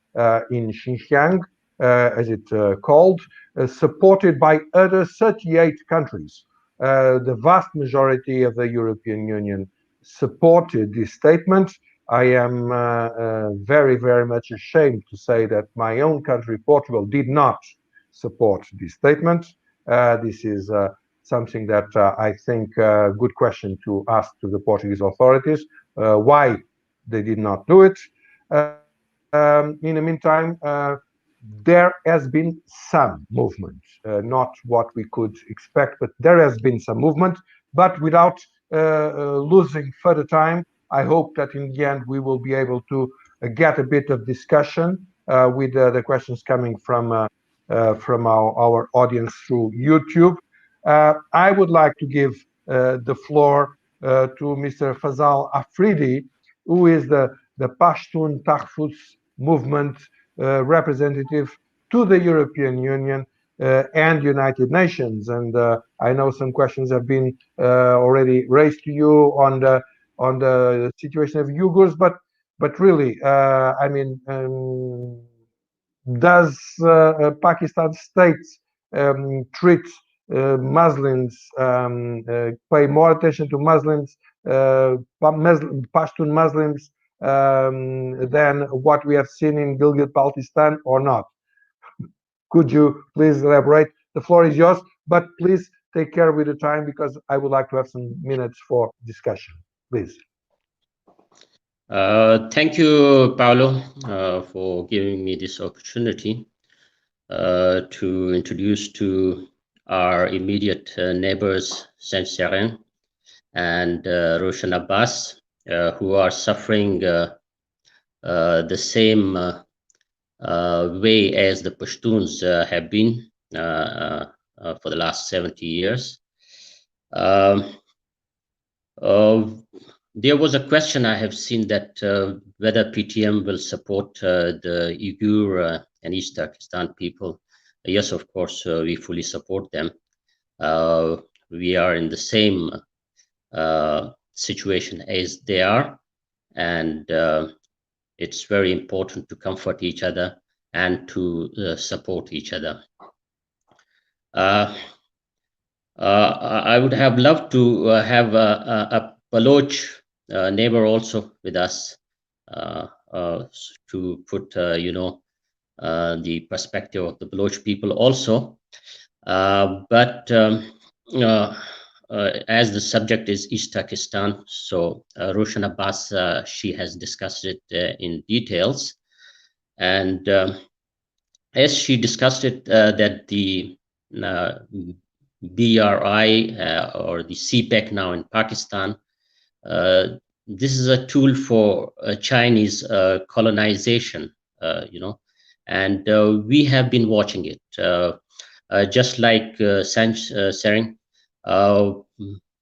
in Xinjiang, as it called, supported by other 38 countries. The vast majority of the European Union supported this statement. I am very, very much ashamed to say that my own country, Portugal, did not support this statement. This is something that I think a good question to ask to the Portuguese authorities, why they did not do it. In the meantime, there has been some movement, not what we could expect, but there has been some movement. But without losing further time, I hope that in the end we will be able to get a bit of discussion with the questions coming from our audience through YouTube. I would like to give the floor to Mr. Fazal Afridi, who is the Pashtun Tahfuz movement representative to the European Union and United Nations. And I know some questions have been already raised to you on the situation of Uyghurs, but really, I mean, does Pakistan state treat Muslims, pay more attention to Muslims, Pashtun Muslims, than what we have seen in Gilgit-Baltistan or not? Could you please elaborate? The floor is yours, but please take care with the time because I would like to have some minutes for discussion. Please. Thank you, Paulo, for giving me this opportunity to introduce to our immediate neighbors, Saint Seren and Roshan Abbas, who are suffering the same way as the Pashtuns have been for the last 70 years. There was a question I have seen that whether PTM will support the Uyghur and East Turkestan people. Yes, of course, we fully support them. We are in the same situation as they are, and it's very important to comfort each other and to support each other. I would have loved to have a Baloch neighbor also with us to put, the perspective of the Baloch people also. But as the subject is East Turkestan, so Roshan Abbas, she has discussed it in details. And as she discussed it, that the BRI or the CPEC now in Pakistan, this is a tool for Chinese colonization, and we have been watching it. Just like Sering,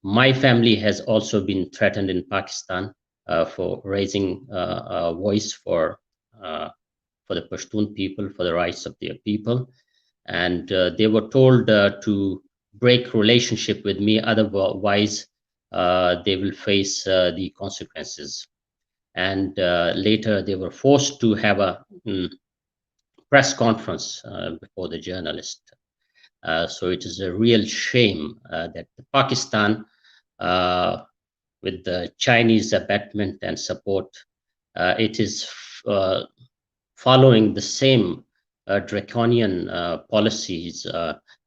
my family has also been threatened in Pakistan for raising a voice for the Pashtun people, for the rights of their people. And they were told to break relationship with me, otherwise they will face the consequences. And later they were forced to have a press conference before the journalist. So it is a real shame that Pakistan, with the Chinese abetment and support, it is following the same draconian policies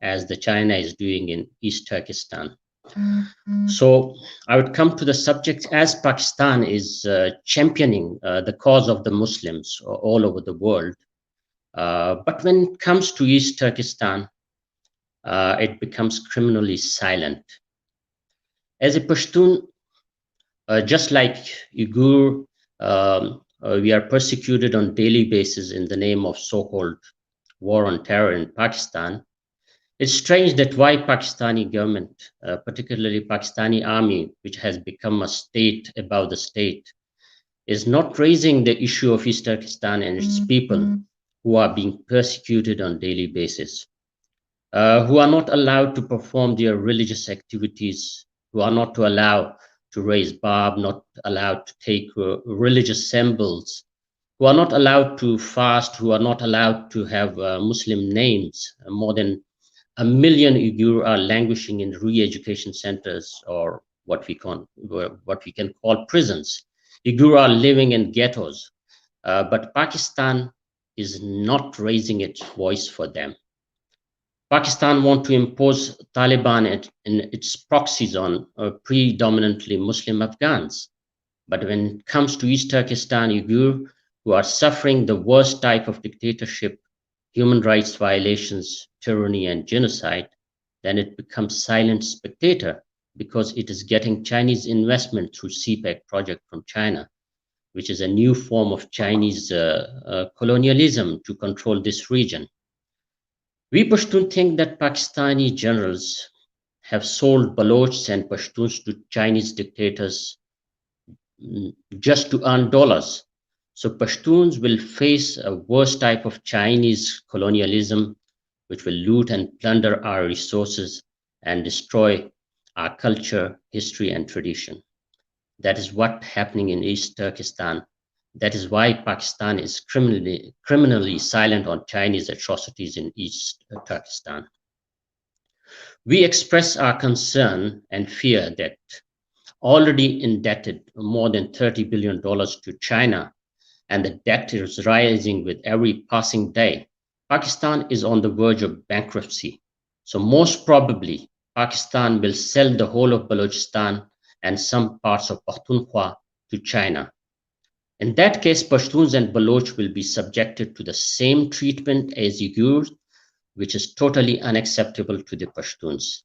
as the China is doing in East Turkestan. So I would come to the subject, as Pakistan is championing the cause of the Muslims all over the world. But when it comes to East Turkestan, it becomes criminally silent. As a Pashtun, just like Uyghur, we are persecuted on daily basis in the name of so-called war on terror in Pakistan. It's strange that why Pakistani government, particularly Pakistani army, which has become a state above the state, is not raising the issue of East Turkestan and its people who are being persecuted on daily basis, who are not allowed to perform their religious activities, who are not allowed to raise barb, not allowed to take religious symbols, who are not allowed to fast, who are not allowed to have Muslim names. More than 1 million Uyghur are languishing in re-education centers, or what we can call prisons, Uyghurs are living in ghettos, but Pakistan is not raising its voice for them. Pakistan wants to impose Taliban and its proxies on predominantly Muslim Afghans. But when it comes to East Turkestan Uyghur, who are suffering the worst type of dictatorship, human rights violations, tyranny, and genocide, then it becomes silent spectator because it is getting Chinese investment through CPEC project from China, which is a new form of Chinese colonialism to control this region. We Pashtun think that Pakistani generals have sold Balochs and Pashtuns to Chinese dictators just to earn dollars. So Pashtuns will face a worse type of Chinese colonialism, which will loot and plunder our resources and destroy our culture, history, and tradition. That is what's happening in East Turkestan. That is why Pakistan is criminally silent on Chinese atrocities in East Turkestan. We express our concern and fear that already indebted more than $30 billion to China, and the debt is rising with every passing day. Pakistan is on the verge of bankruptcy. So most probably, Pakistan will sell the whole of Balochistan and some parts of Pakhtunkhwa to China. In that case, Pashtuns and Baloch will be subjected to the same treatment as Uyghurs, which is totally unacceptable to the Pashtuns.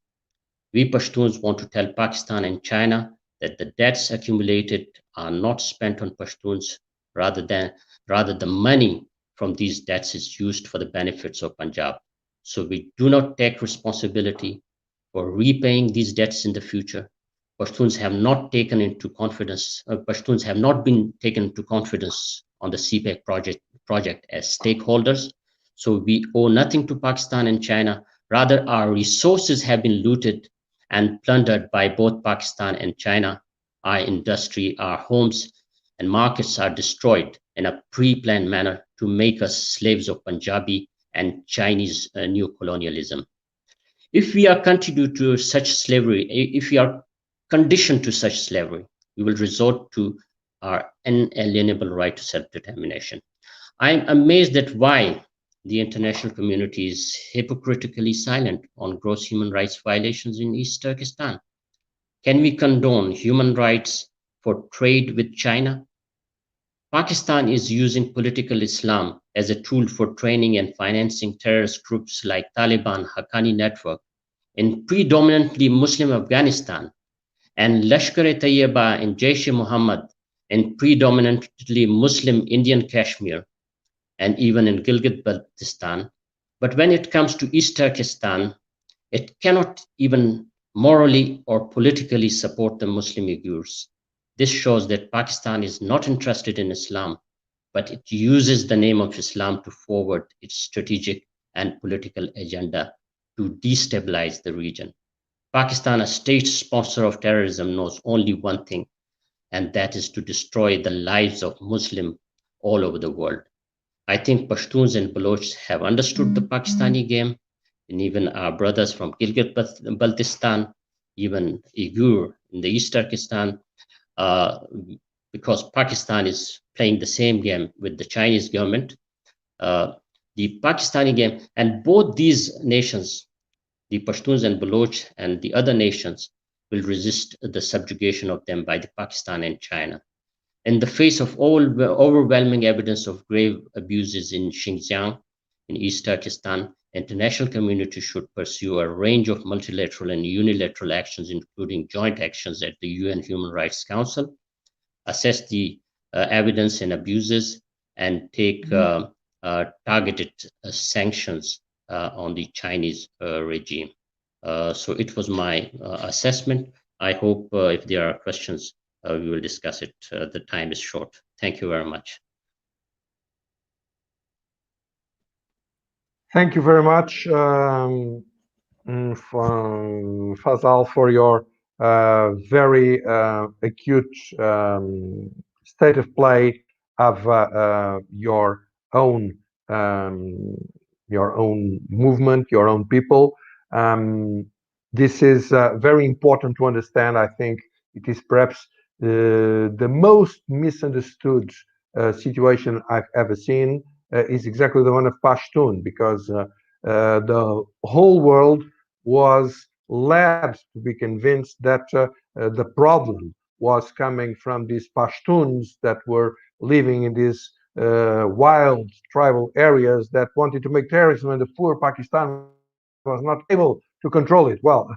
We Pashtuns want to tell Pakistan and China that the debts accumulated are not spent on Pashtuns, rather the money from these debts is used for the benefits of Punjab. So we do not take responsibility for repaying these debts in the future. Pashtuns have not been taken into confidence on the CPEC project as stakeholders. So we owe nothing to Pakistan and China. Rather, our resources have been looted and plundered by both Pakistan and China. Our industry, our homes and markets are destroyed in a pre-planned manner to make us slaves of Punjabi and Chinese new colonialism. If we are continued to such slavery, if we are conditioned to such slavery, we will resort to our inalienable right to self-determination. I am amazed at why the international community is hypocritically silent on gross human rights violations in East Turkestan. Can we condone human rights for trade with China? Pakistan is using political Islam as a tool for training and financing terrorist groups like Taliban Haqqani Network in predominantly Muslim Afghanistan and Lashkar-e-Tayyiba and Jaish-e-Mohammed in predominantly Muslim Indian Kashmir and even in Gilgit-Baltistan. But when it comes to East Turkestan, it cannot even morally or politically support the Muslim Uyghurs. This shows that Pakistan is not interested in Islam, but it uses the name of Islam to forward its strategic and political agenda to destabilize the region. Pakistan, a state sponsor of terrorism, knows only one thing, and that is to destroy the lives of Muslims all over the world. I think Pashtuns and Balochs have understood the Pakistani game, and even our brothers from Gilgit-Baltistan, even Uyghur in the East Turkestan, because Pakistan is playing the same game with the Chinese government, the Pakistani game, and both these nations, the Pashtuns and Baloch and the other nations, will resist the subjugation of them by the Pakistan and China. In the face of overwhelming evidence of grave abuses in Xinjiang, in East Turkestan, international community should pursue a range of multilateral and unilateral actions, including joint actions at the UN Human Rights Council, assess the evidence and abuses, and take targeted sanctions on the Chinese regime. So it was my assessment. I hope if there are questions, we will discuss it. The time is short. Thank you very much. Thank you very much, Fazal, for your very acute state of play of your own movement, your own people. This is very important to understand. I think it is perhaps The most misunderstood situation I've ever seen is exactly the one of Pashtun, because the whole world was led to be convinced that the problem was coming from these Pashtuns that were living in these wild tribal areas that wanted to make terrorism, and the poor Pakistan was not able to control it. Well,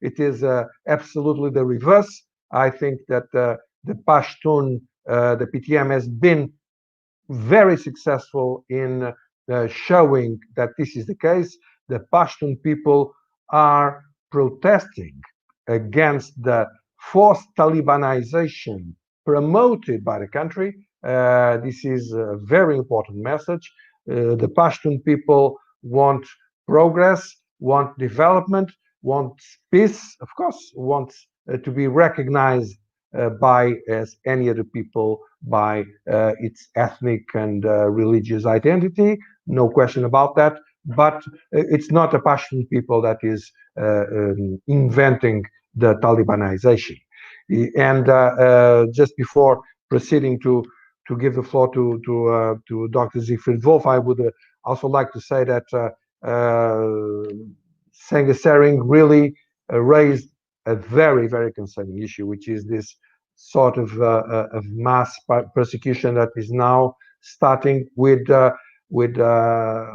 it is absolutely the reverse. I think that the Pashtun, the PTM, has been very successful in showing that this is the case. The Pashtun people are protesting against the forced Talibanization promoted by the country. This is a very important message. The Pashtun people want progress, want development, want peace, of course, want to be recognized by, as any other people, by its ethnic and religious identity, no question about that. But it's not a Pashtun people that is inventing the Talibanization. And just before proceeding to give the floor to Dr. Siegfried Wolf, I would also like to say that Sanger Sering really raised a very, very concerning issue, which is this sort of mass persecution that is now starting with a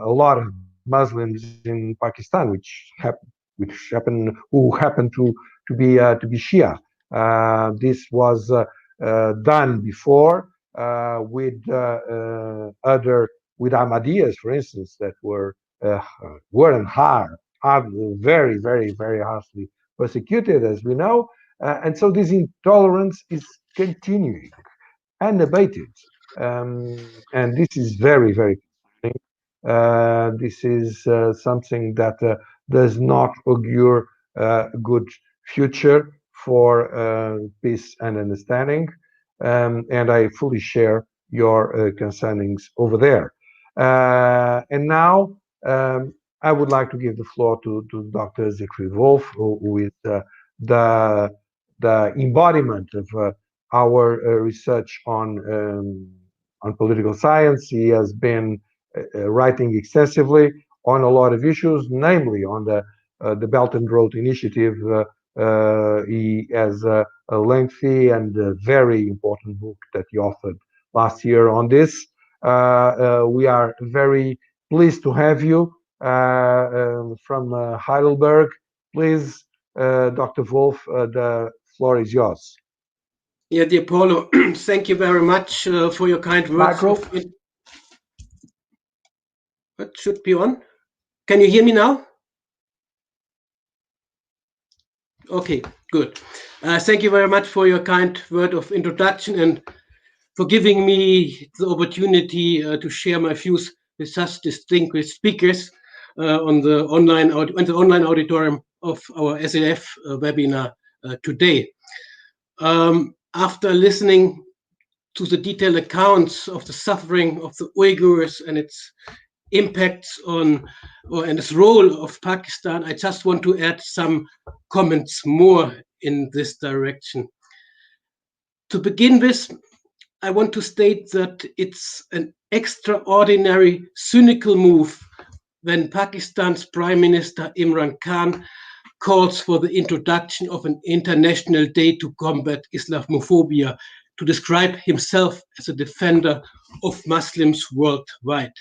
lot of Muslims in Pakistan, who happen to be Shia. This was done before with Ahmadiyas, for instance, that were and are very, very, very harshly persecuted, as we know. And so this intolerance is continuing unabated. And this is very, very concerning. This is something that does not augure a good future for peace and understanding. And I fully share your concernings over there. And now I would like to give the floor to Dr. Siegfried Wolf, who is the embodiment of our research on political science. He has been writing extensively on a lot of issues, namely on the Belt and Road Initiative. He has a lengthy and very important book that he authored last year on this. We are very pleased to have you from Heidelberg. Please, Dr. Wolf, the floor is yours. Yeah, dear Paulo, thank you very much for your kind words. What should be on? Can you hear me now? Okay, good. Thank you very much for your kind word of introduction and for giving me the opportunity to share my views with such distinguished speakers on the online auditorium of our SADF webinar today. After listening to the detailed accounts of the suffering of the Uyghurs and its impacts on and its role of Pakistan, I just want to add some comments more in this direction. To begin with, I want to state that it's an extraordinary, cynical move when Pakistan's Prime Minister Imran Khan calls for the introduction of an international day to combat Islamophobia, to describe himself as a defender of Muslims worldwide.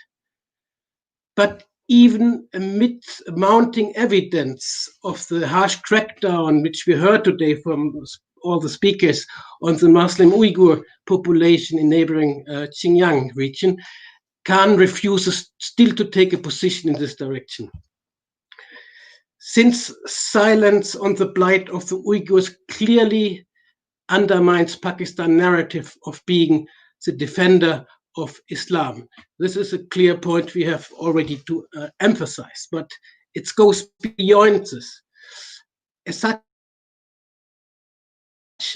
But even amid mounting evidence of the harsh crackdown, which we heard today from all the speakers on the Muslim Uyghur population in neighboring Xinjiang region, Khan refuses still to take a position in this direction. Since silence on the plight of the Uyghurs clearly undermines Pakistan's narrative of being the defender of Islam. This is a clear point we have already to emphasize, but it goes beyond this. As such,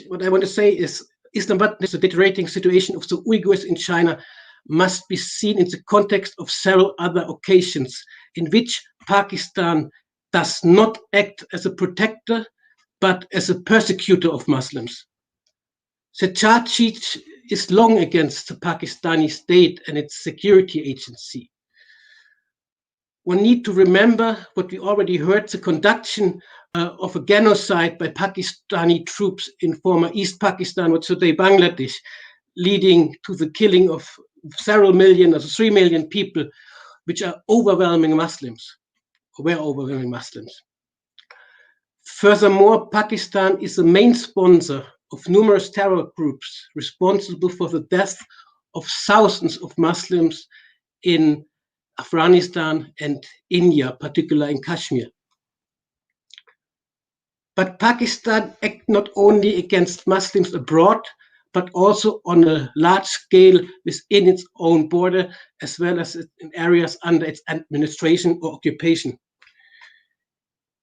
what I want to say is Islamabad, the deteriorating situation of the Uyghurs in China must be seen in the context of several other occasions in which Pakistan does not act as a protector, but as a persecutor of Muslims. The charge sheet is long against the Pakistani state and its security agency. One need to remember what we already heard, the conduction of a genocide by Pakistani troops in former East Pakistan, or today Bangladesh, leading to the killing of several million, or 3 million people, which are overwhelming Muslims, or were overwhelming Muslims. Furthermore, Pakistan is the main sponsor of numerous terror groups responsible for the death of thousands of Muslims in Afghanistan and India, particularly in Kashmir. But Pakistan acts not only against Muslims abroad, but also on a large scale within its own border, as well as in areas under its administration or occupation.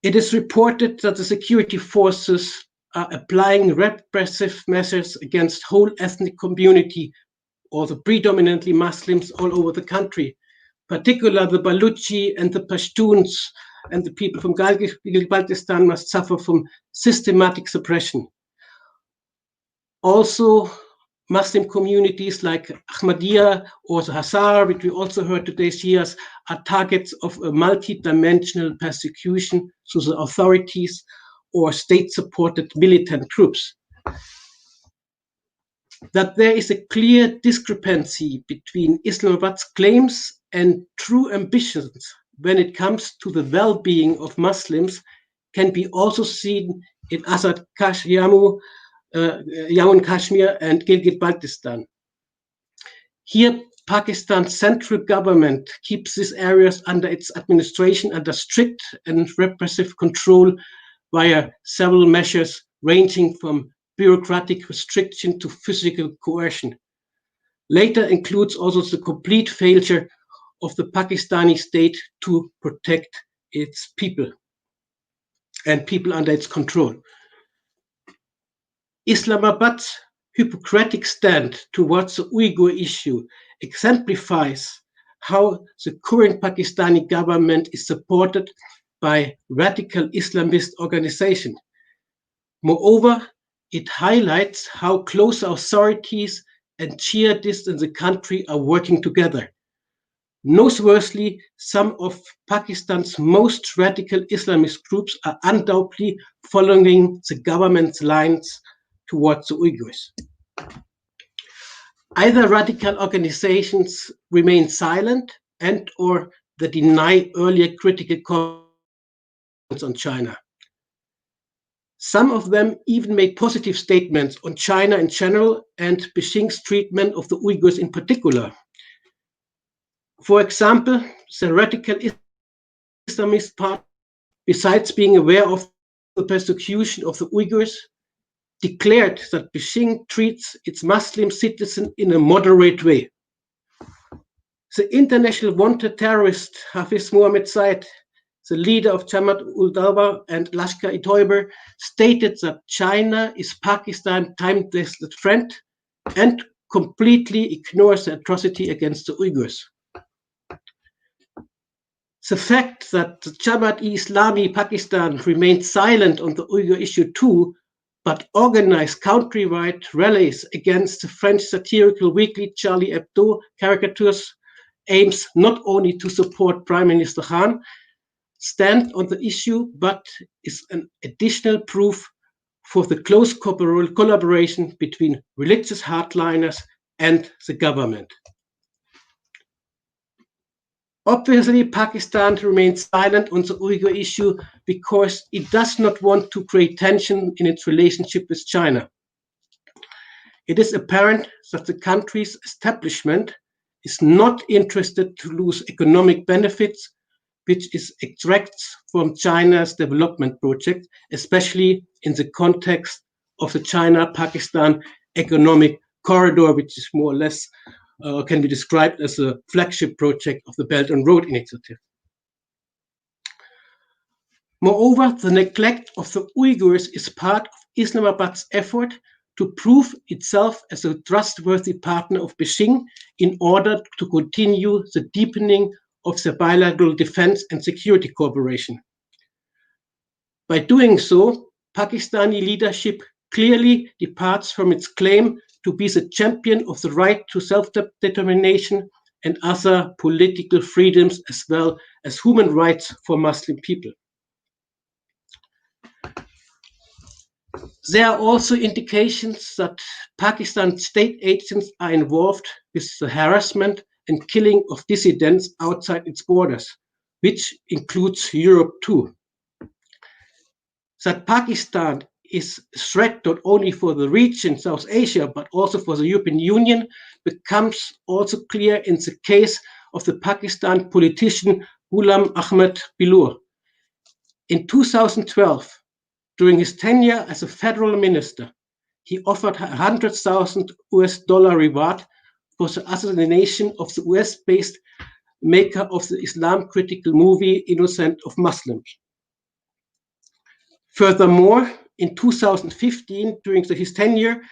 It is reported that the security forces are applying repressive measures against whole ethnic community, or the predominantly Muslims all over the country, particularly the Baluchi and the Pashtuns, and the people from Gilgit-Baltistan must suffer from systematic suppression. Also, Muslim communities like Ahmadiyya or the Hazara, which we also heard today's years, are targets of a multi-dimensional persecution through the authorities or state-supported militant groups. That there is a clear discrepancy between Islamabad's claims and true ambitions when it comes to the well-being of Muslims can be also seen in Azad Jammu and Kashmir and Gilgit-Baltistan. Here, Pakistan's central government keeps these areas under its administration under strict and repressive control via several measures ranging from bureaucratic restriction to physical coercion. Later includes also the complete failure of the Pakistani state to protect its people and people under its control. Islamabad's hypocritical stand towards the Uyghur issue exemplifies how the current Pakistani government is supported by radical Islamist organizations. Moreover, it highlights how close authorities and jihadists in the country are working together. Noteworthy, some of Pakistan's most radical Islamist groups are undoubtedly following the government's lines towards the Uyghurs. Either radical organizations remain silent and or they deny earlier critical comments on China. Some of them even made positive statements on China in general and Beijing's treatment of the Uyghurs in particular. For example, the radical Islamist party, besides being aware of the persecution of the Uyghurs, declared that Beijing treats its Muslim citizens in a moderate way. The international wanted terrorist Hafiz Mohammed Said, the leader of Jamaat-ul-Dawah and Lashkar-e-Toiba, stated that China is Pakistan's time-tested friend and completely ignores the atrocity against the Uyghurs. The fact that the Jamaat-e-Islami Pakistan remained silent on the Uyghur issue too, but organized countrywide rallies against the French satirical weekly Charlie Hebdo caricatures, aims not only to support Prime Minister Khan stand on the issue, but is an additional proof for the close collaboration between religious hardliners and the government. Obviously, Pakistan remains silent on the Uyghur issue because it does not want to create tension in its relationship with China. It is apparent that the country's establishment is not interested to lose economic benefits, which it extracts from China's development project, especially in the context of the China-Pakistan economic corridor, which is more or less can be described as a flagship project of the Belt and Road Initiative. Moreover, the neglect of the Uyghurs is part of Islamabad's effort to prove itself as a trustworthy partner of Beijing in order to continue the deepening of the bilateral defense and security cooperation. By doing so, Pakistani leadership clearly departs from its claim to be the champion of the right to self-determination and other political freedoms, as well as human rights for Muslim people. There are also indications that Pakistan state agents are involved with the harassment and killing of dissidents outside its borders, which includes Europe too. That Pakistan is a threat not only for the region, South Asia, but also for the European Union becomes also clear in the case of the Pakistan politician Ghulam Ahmad Bilur. In 2012, during his tenure as a federal minister, he offered $100,000 reward for the assassination of the US-based maker of the Islam-critical movie Innocent of Muslims. Furthermore, in 2015, during his tenure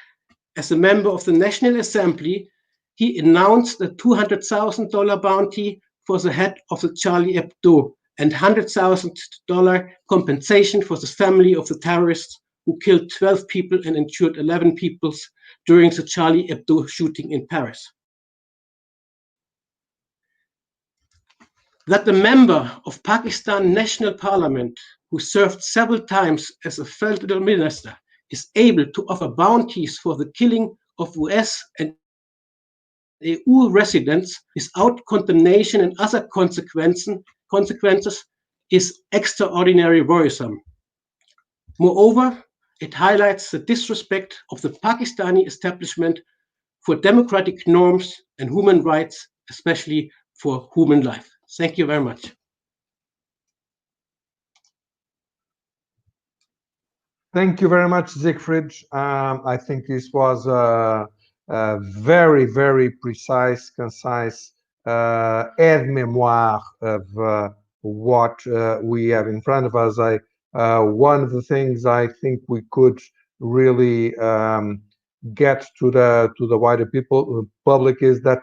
as a member of the National Assembly, he announced a $200,000 bounty for the head of the Charlie Hebdo and $100,000 compensation for the family of the terrorists who killed 12 people and injured 11 people during the Charlie Hebdo shooting in Paris. That the member of Pakistan National Parliament, who served several times as a federal minister, is able to offer bounties for the killing of US and EU residents without condemnation and other consequences is extraordinarily worrisome. Moreover, it highlights the disrespect of the Pakistani establishment for democratic norms and human rights, especially for human life. Thank you very much. Thank you very much, Siegfried. I think this was a very, very precise, concise aide-memoire of what we have in front of us. One of the things I think we could really get to the wider public is that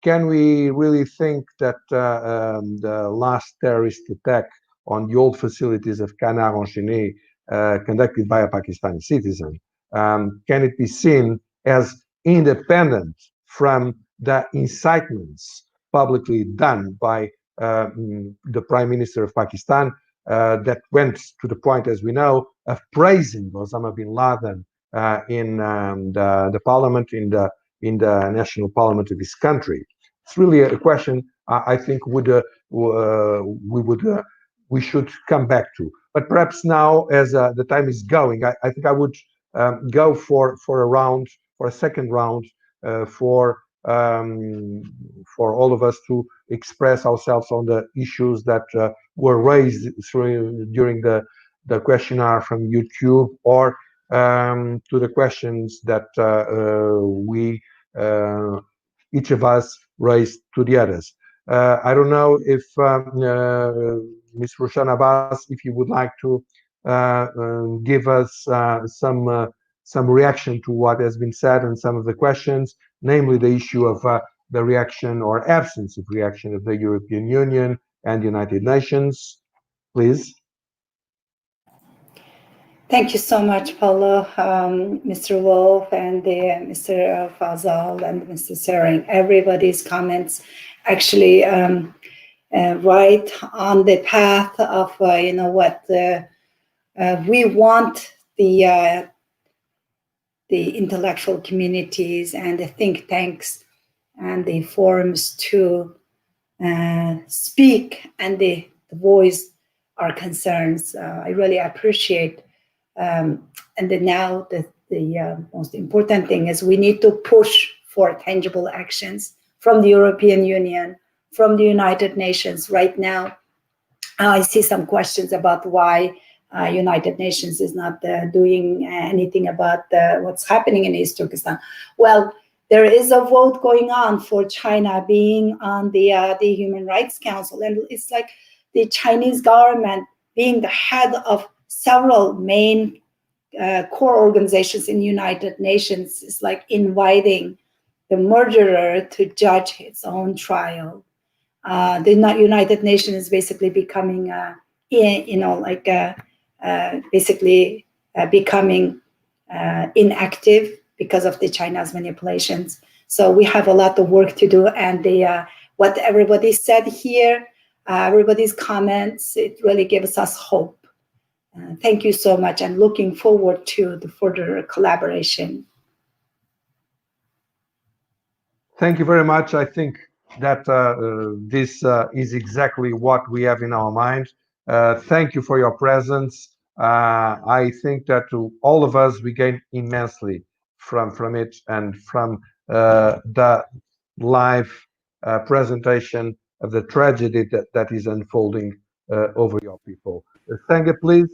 can we really think that the last terrorist attack on the old facilities of Canard Enchaîné conducted by a Pakistani citizen, can it be seen as independent from the incitements publicly done by the Prime Minister of Pakistan that went to the point, as we know, of praising Osama bin Laden in the parliament, in the national parliament of his country? It's really a question I think we should come back to. But perhaps now, as the time is going, I think I would go for a second round for all of us to express ourselves on the issues that were raised during the questionnaire from YouTube, or to the questions that we each of us raised to the others. I don't know if Ms. Roshan Abbas, if you would like to give us some reaction to what has been said and some of the questions, namely the issue of the reaction or absence of reaction of the European Union and the United Nations, please. Thank you so much, Paulo, Mr. Wolf, and Mr. Fazal, and Mr. Sering. Everybody's comments actually right on the path of what we want the intellectual communities and the think tanks and the forums to speak and the voice our concerns. I really appreciate. And then now the most important thing is we need to push for tangible actions from the European Union, from the United Nations. Right now, I see some questions about why United Nations is not doing anything about what's happening in East Turkestan. Well, there is a vote going on for China being on the Human Rights Council, and it's like the Chinese government being the head of several main core organizations in United Nations is like inviting the murderer to judge its own trial. The United Nations is basically becoming, basically becoming inactive because of the China's manipulations. So we have a lot of work to do, and what everybody said here, everybody's comments, it really gives us hope. Thank you so much, and looking forward to the further collaboration. Thank you very much. I think that this is exactly what we have in our mind. Thank you for your presence. I think that to all of us, we gain immensely from it and from the live presentation of the tragedy that is unfolding over your people. Senga, please.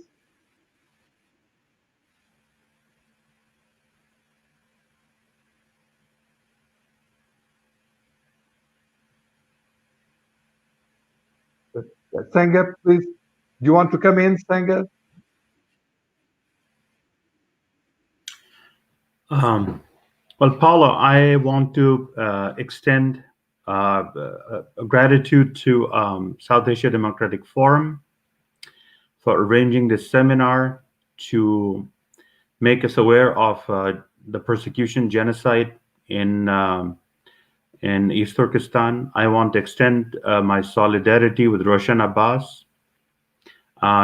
Senga, please. Do you want to come in, Senga? Well, Paulo, I want to extend gratitude to South Asia Democratic Forum for arranging this seminar to make us aware of the persecution, genocide in East Turkestan. I want to extend my solidarity with Roshan Abbas.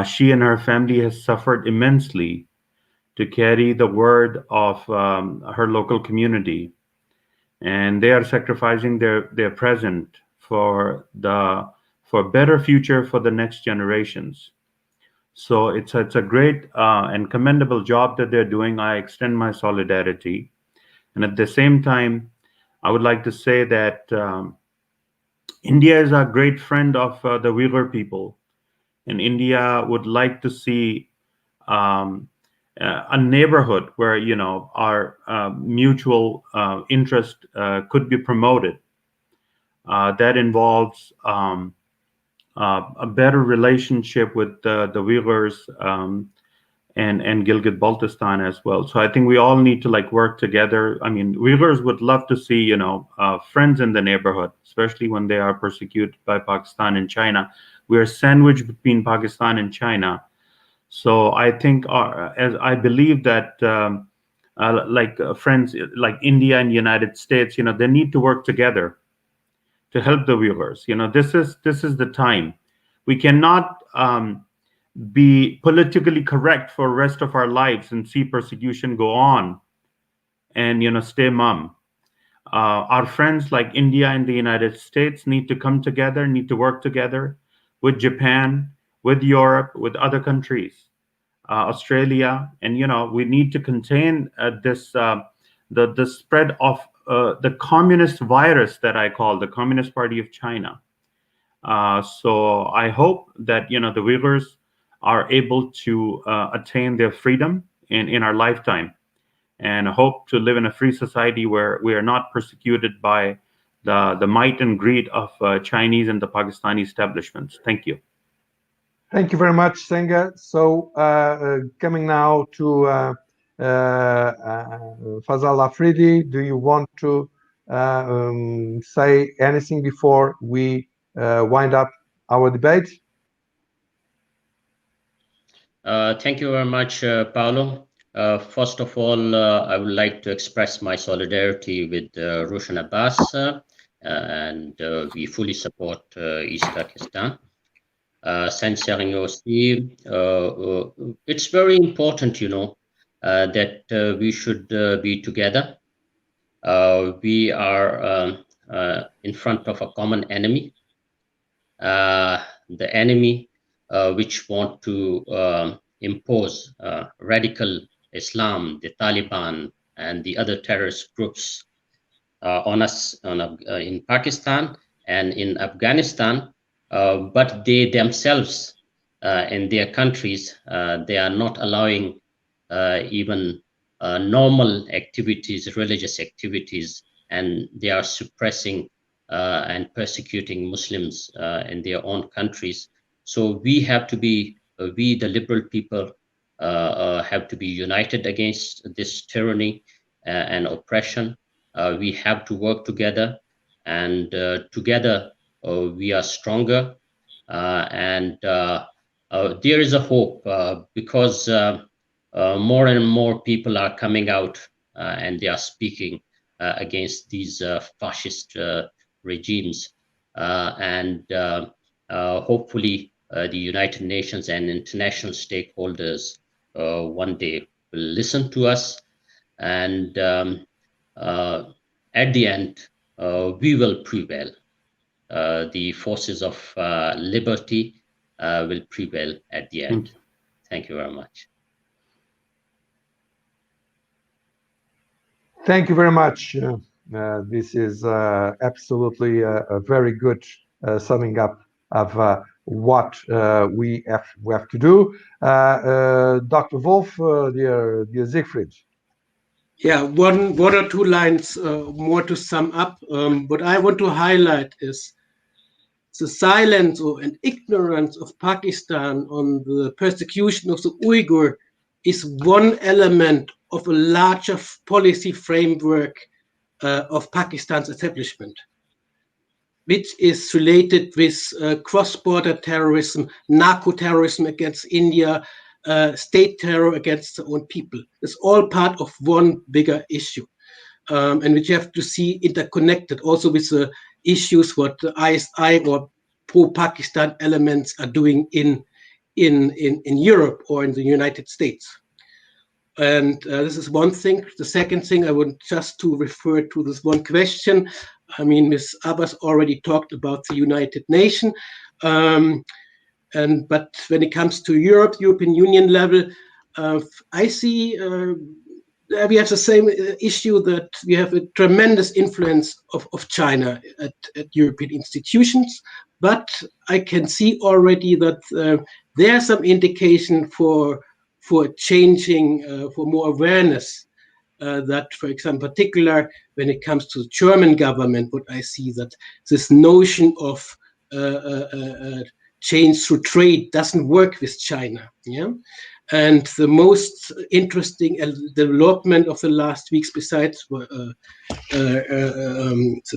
She and her family has suffered immensely to carry the word of her local community, and they are sacrificing their present for better future for the next generations. So it's a great and commendable job that they're doing. I extend my solidarity, and at the same time, I would like to say that India is a great friend of the Uyghur people, and India would like to see a neighborhood where our mutual interest could be promoted. That involves a better relationship with the Uyghurs and Gilgit-Baltistan as well. So I think we all need to work together. I mean, Uyghurs would love to see friends in the neighborhood, especially when they are persecuted by Pakistan and China. We are sandwiched between Pakistan and China. So I think, as I believe that, friends like India and United States, they need to work together to help the Uyghurs. This is the time. We cannot be politically correct for the rest of our lives and see persecution go on and stay mum. Our friends like India and the United States need to come together, need to work together with Japan, with Europe, with other countries, Australia, and we need to contain the spread of the communist virus that I call the Communist Party of China. So I hope that the Uyghurs are able to attain their freedom in our lifetime, and hope to live in a free society where we are not persecuted by the might and greed of Chinese and the Pakistani establishments. Thank you. Thank you very much, Senga. So coming now to Fazal Afridi, do you want to say anything before we wind up our debate? Thank you very much, Paolo. First of all, I would like to express my solidarity with Roshan Abbas, and we fully support East Turkestan. Censoring aussi, it's very important, that we should be together. We are in front of a common enemy, the enemy which want to impose radical Islam, the Taliban, and the other terrorist groups on us in Pakistan and in Afghanistan. But they themselves, in their countries, they are not allowing even normal activities, religious activities, and they are suppressing and persecuting Muslims in their own countries. So we have to be, we the liberal people, have to be united against this tyranny and oppression. We have to work together, and together we are stronger, and there is a hope, because more and more people are coming out and they are speaking against these fascist regimes. And hopefully the United Nations and international stakeholders one day will listen to us, and at the end we will prevail. The forces of liberty will prevail at the end. Thank you very much. Thank you very much. This is absolutely a very good summing up of what we have to do. Dr. Wolf, dear Siegfried. Yeah, one or two lines more to sum up. What I want to highlight is the silence and ignorance of Pakistan on the persecution of the Uyghur is one element of a larger policy framework of Pakistan's establishment, which is related with cross-border terrorism, narco-terrorism against India, state terror against their own people. It's all part of one bigger issue, and which you have to see interconnected also with the issues what the ISI or pro-Pakistan elements are doing in Europe or in the United States. And this is one thing. The second thing, I want just to refer to this one question. I mean, Ms. Abbas already talked about the United Nations. But when it comes to Europe, European Union level, I see we have the same issue that we have a tremendous influence of China at European institutions. But I can see already that there's some indication for changing, for more awareness. That, for example, in particular, when it comes to the German government, what I see that this notion of change through trade doesn't work with China. Yeah, and the most interesting development of the last weeks, besides the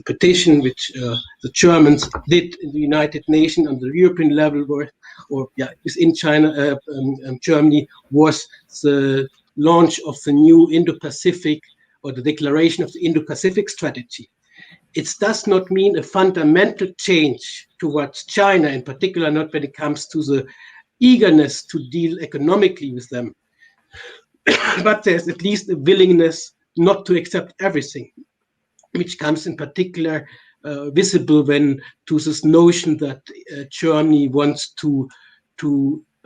petition which the Germans did in the United Nations on the European level, within China, Germany, was the launch of the new Indo-Pacific, or the declaration of the Indo-Pacific strategy. It does not mean a fundamental change towards China, in particular not when it comes to the eagerness to deal economically with them. But there's at least a willingness not to accept everything, which comes in particular visible when to this notion that Germany wants to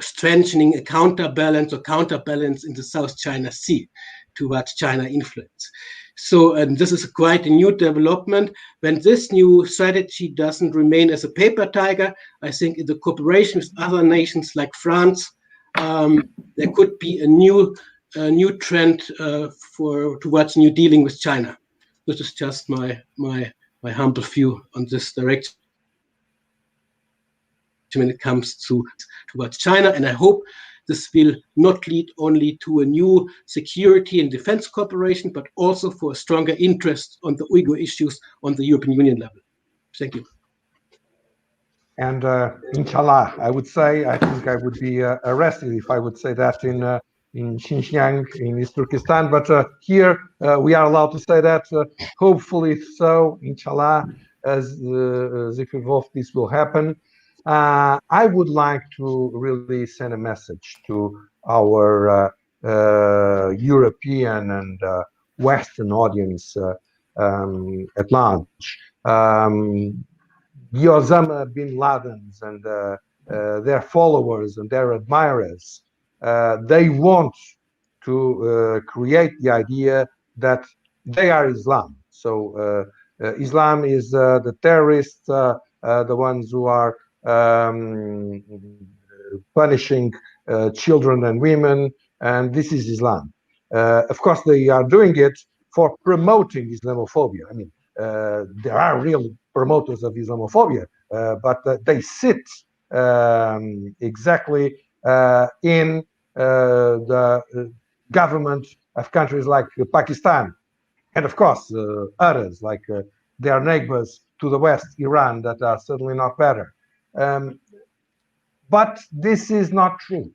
strengthening a counterbalance in the South China Sea towards China influence. So, and this is quite a new development. When this new strategy doesn't remain as a paper tiger, I think in the cooperation with other nations like France, there could be a new trend towards new dealing with China. This is just my humble view on this direction when it comes towards China, and I hope this will not lead only to a new security and defense cooperation, but also for a stronger interest on the Uyghur issues on the European Union level. Thank you. And inshallah, I would say, I think I would be arrested if I would say that in Xinjiang, in East Turkestan, but here we are allowed to say that, hopefully so, inshallah, as Siegfried Wolf, this will happen. I would like to really send a message to our European and Western audience at large. The Osama bin Ladens and their followers and their admirers, they want to create the idea that they are Islam. So Islam is the terrorists, the ones who are punishing children and women, and this is Islam. Of course, they are doing it for promoting Islamophobia. I mean, there are real promoters of Islamophobia, but they sit exactly in the government of countries like Pakistan, and of course others like their neighbors to the west, Iran, that are certainly not better. But this is not true.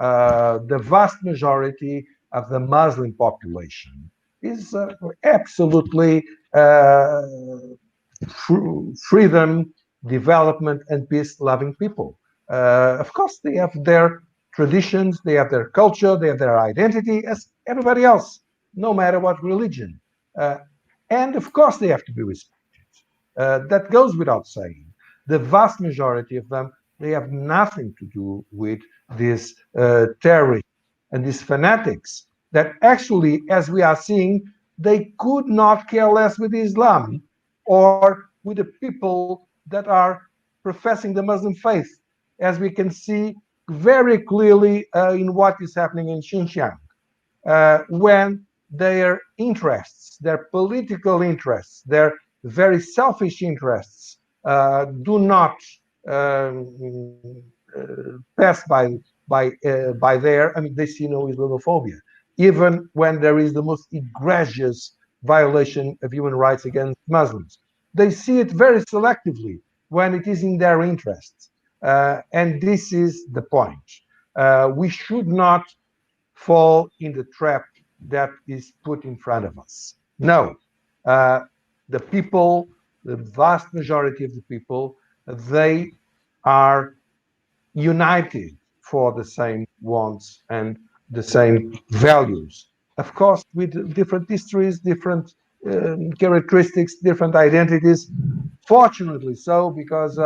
the vast majority of the Muslim population is absolutely freedom, development, and peace-loving people. Of course, they have their traditions, they have their culture, they have their identity as everybody else, no matter what religion. And of course, they have to be respected. That goes without saying. The vast majority of them, they have nothing to do with these terrorists and these fanatics that actually, as we are seeing, they could not care less with Islam or with the people that are professing the Muslim faith, as we can see very clearly in what is happening in Xinjiang, when their interests, their political interests, their very selfish interests do not pass by there. I mean, they see no Islamophobia, even when there is the most egregious violation of human rights against Muslims. They see it very selectively when it is in their interests, and this is the point. We should not fall in the trap that is put in front of us. No, the people, the vast majority of the people, they are united for the same wants and the same values. Of course, with different histories, different characteristics, different identities. Fortunately so, because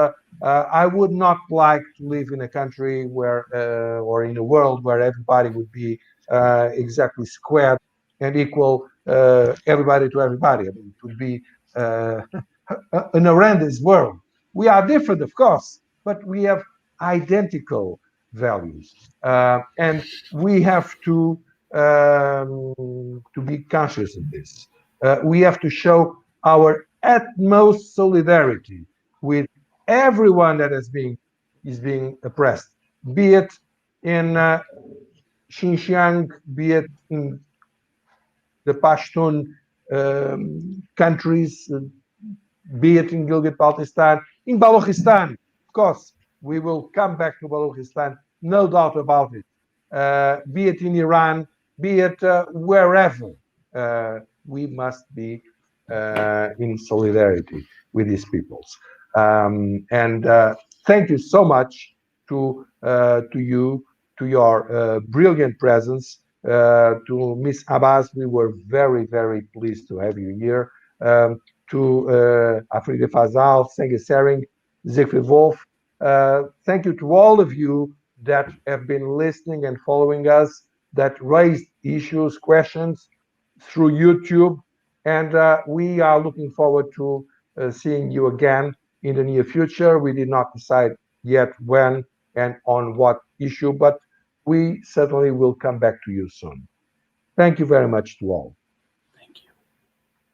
I would not like to live in a country where, or in a world where everybody would be exactly squared and equal, everybody to everybody. I mean, it would be an horrendous world. We are different, of course, but we have identical values, and we have to be conscious of this. We have to show our utmost solidarity with everyone that is being oppressed, be it in Xinjiang, be it in the Pashtun countries, be it in Gilgit-Baltistan, in Balochistan. Of course, we will come back to Balochistan, no doubt about it. Be it in Iran, be it wherever, we must be in solidarity with these peoples. And thank you so much to you, to your brilliant presence, to Miss Abbas. We were very, very pleased to have you here. To Afride Fazal, Senge Sering, Siegfried Wolf. Thank you to all of you that have been listening and following us, that raised issues, questions through YouTube. And we are looking forward to seeing you again in the near future. We did not decide yet when and on what issue, but we certainly will come back to you soon. Thank you very much to all.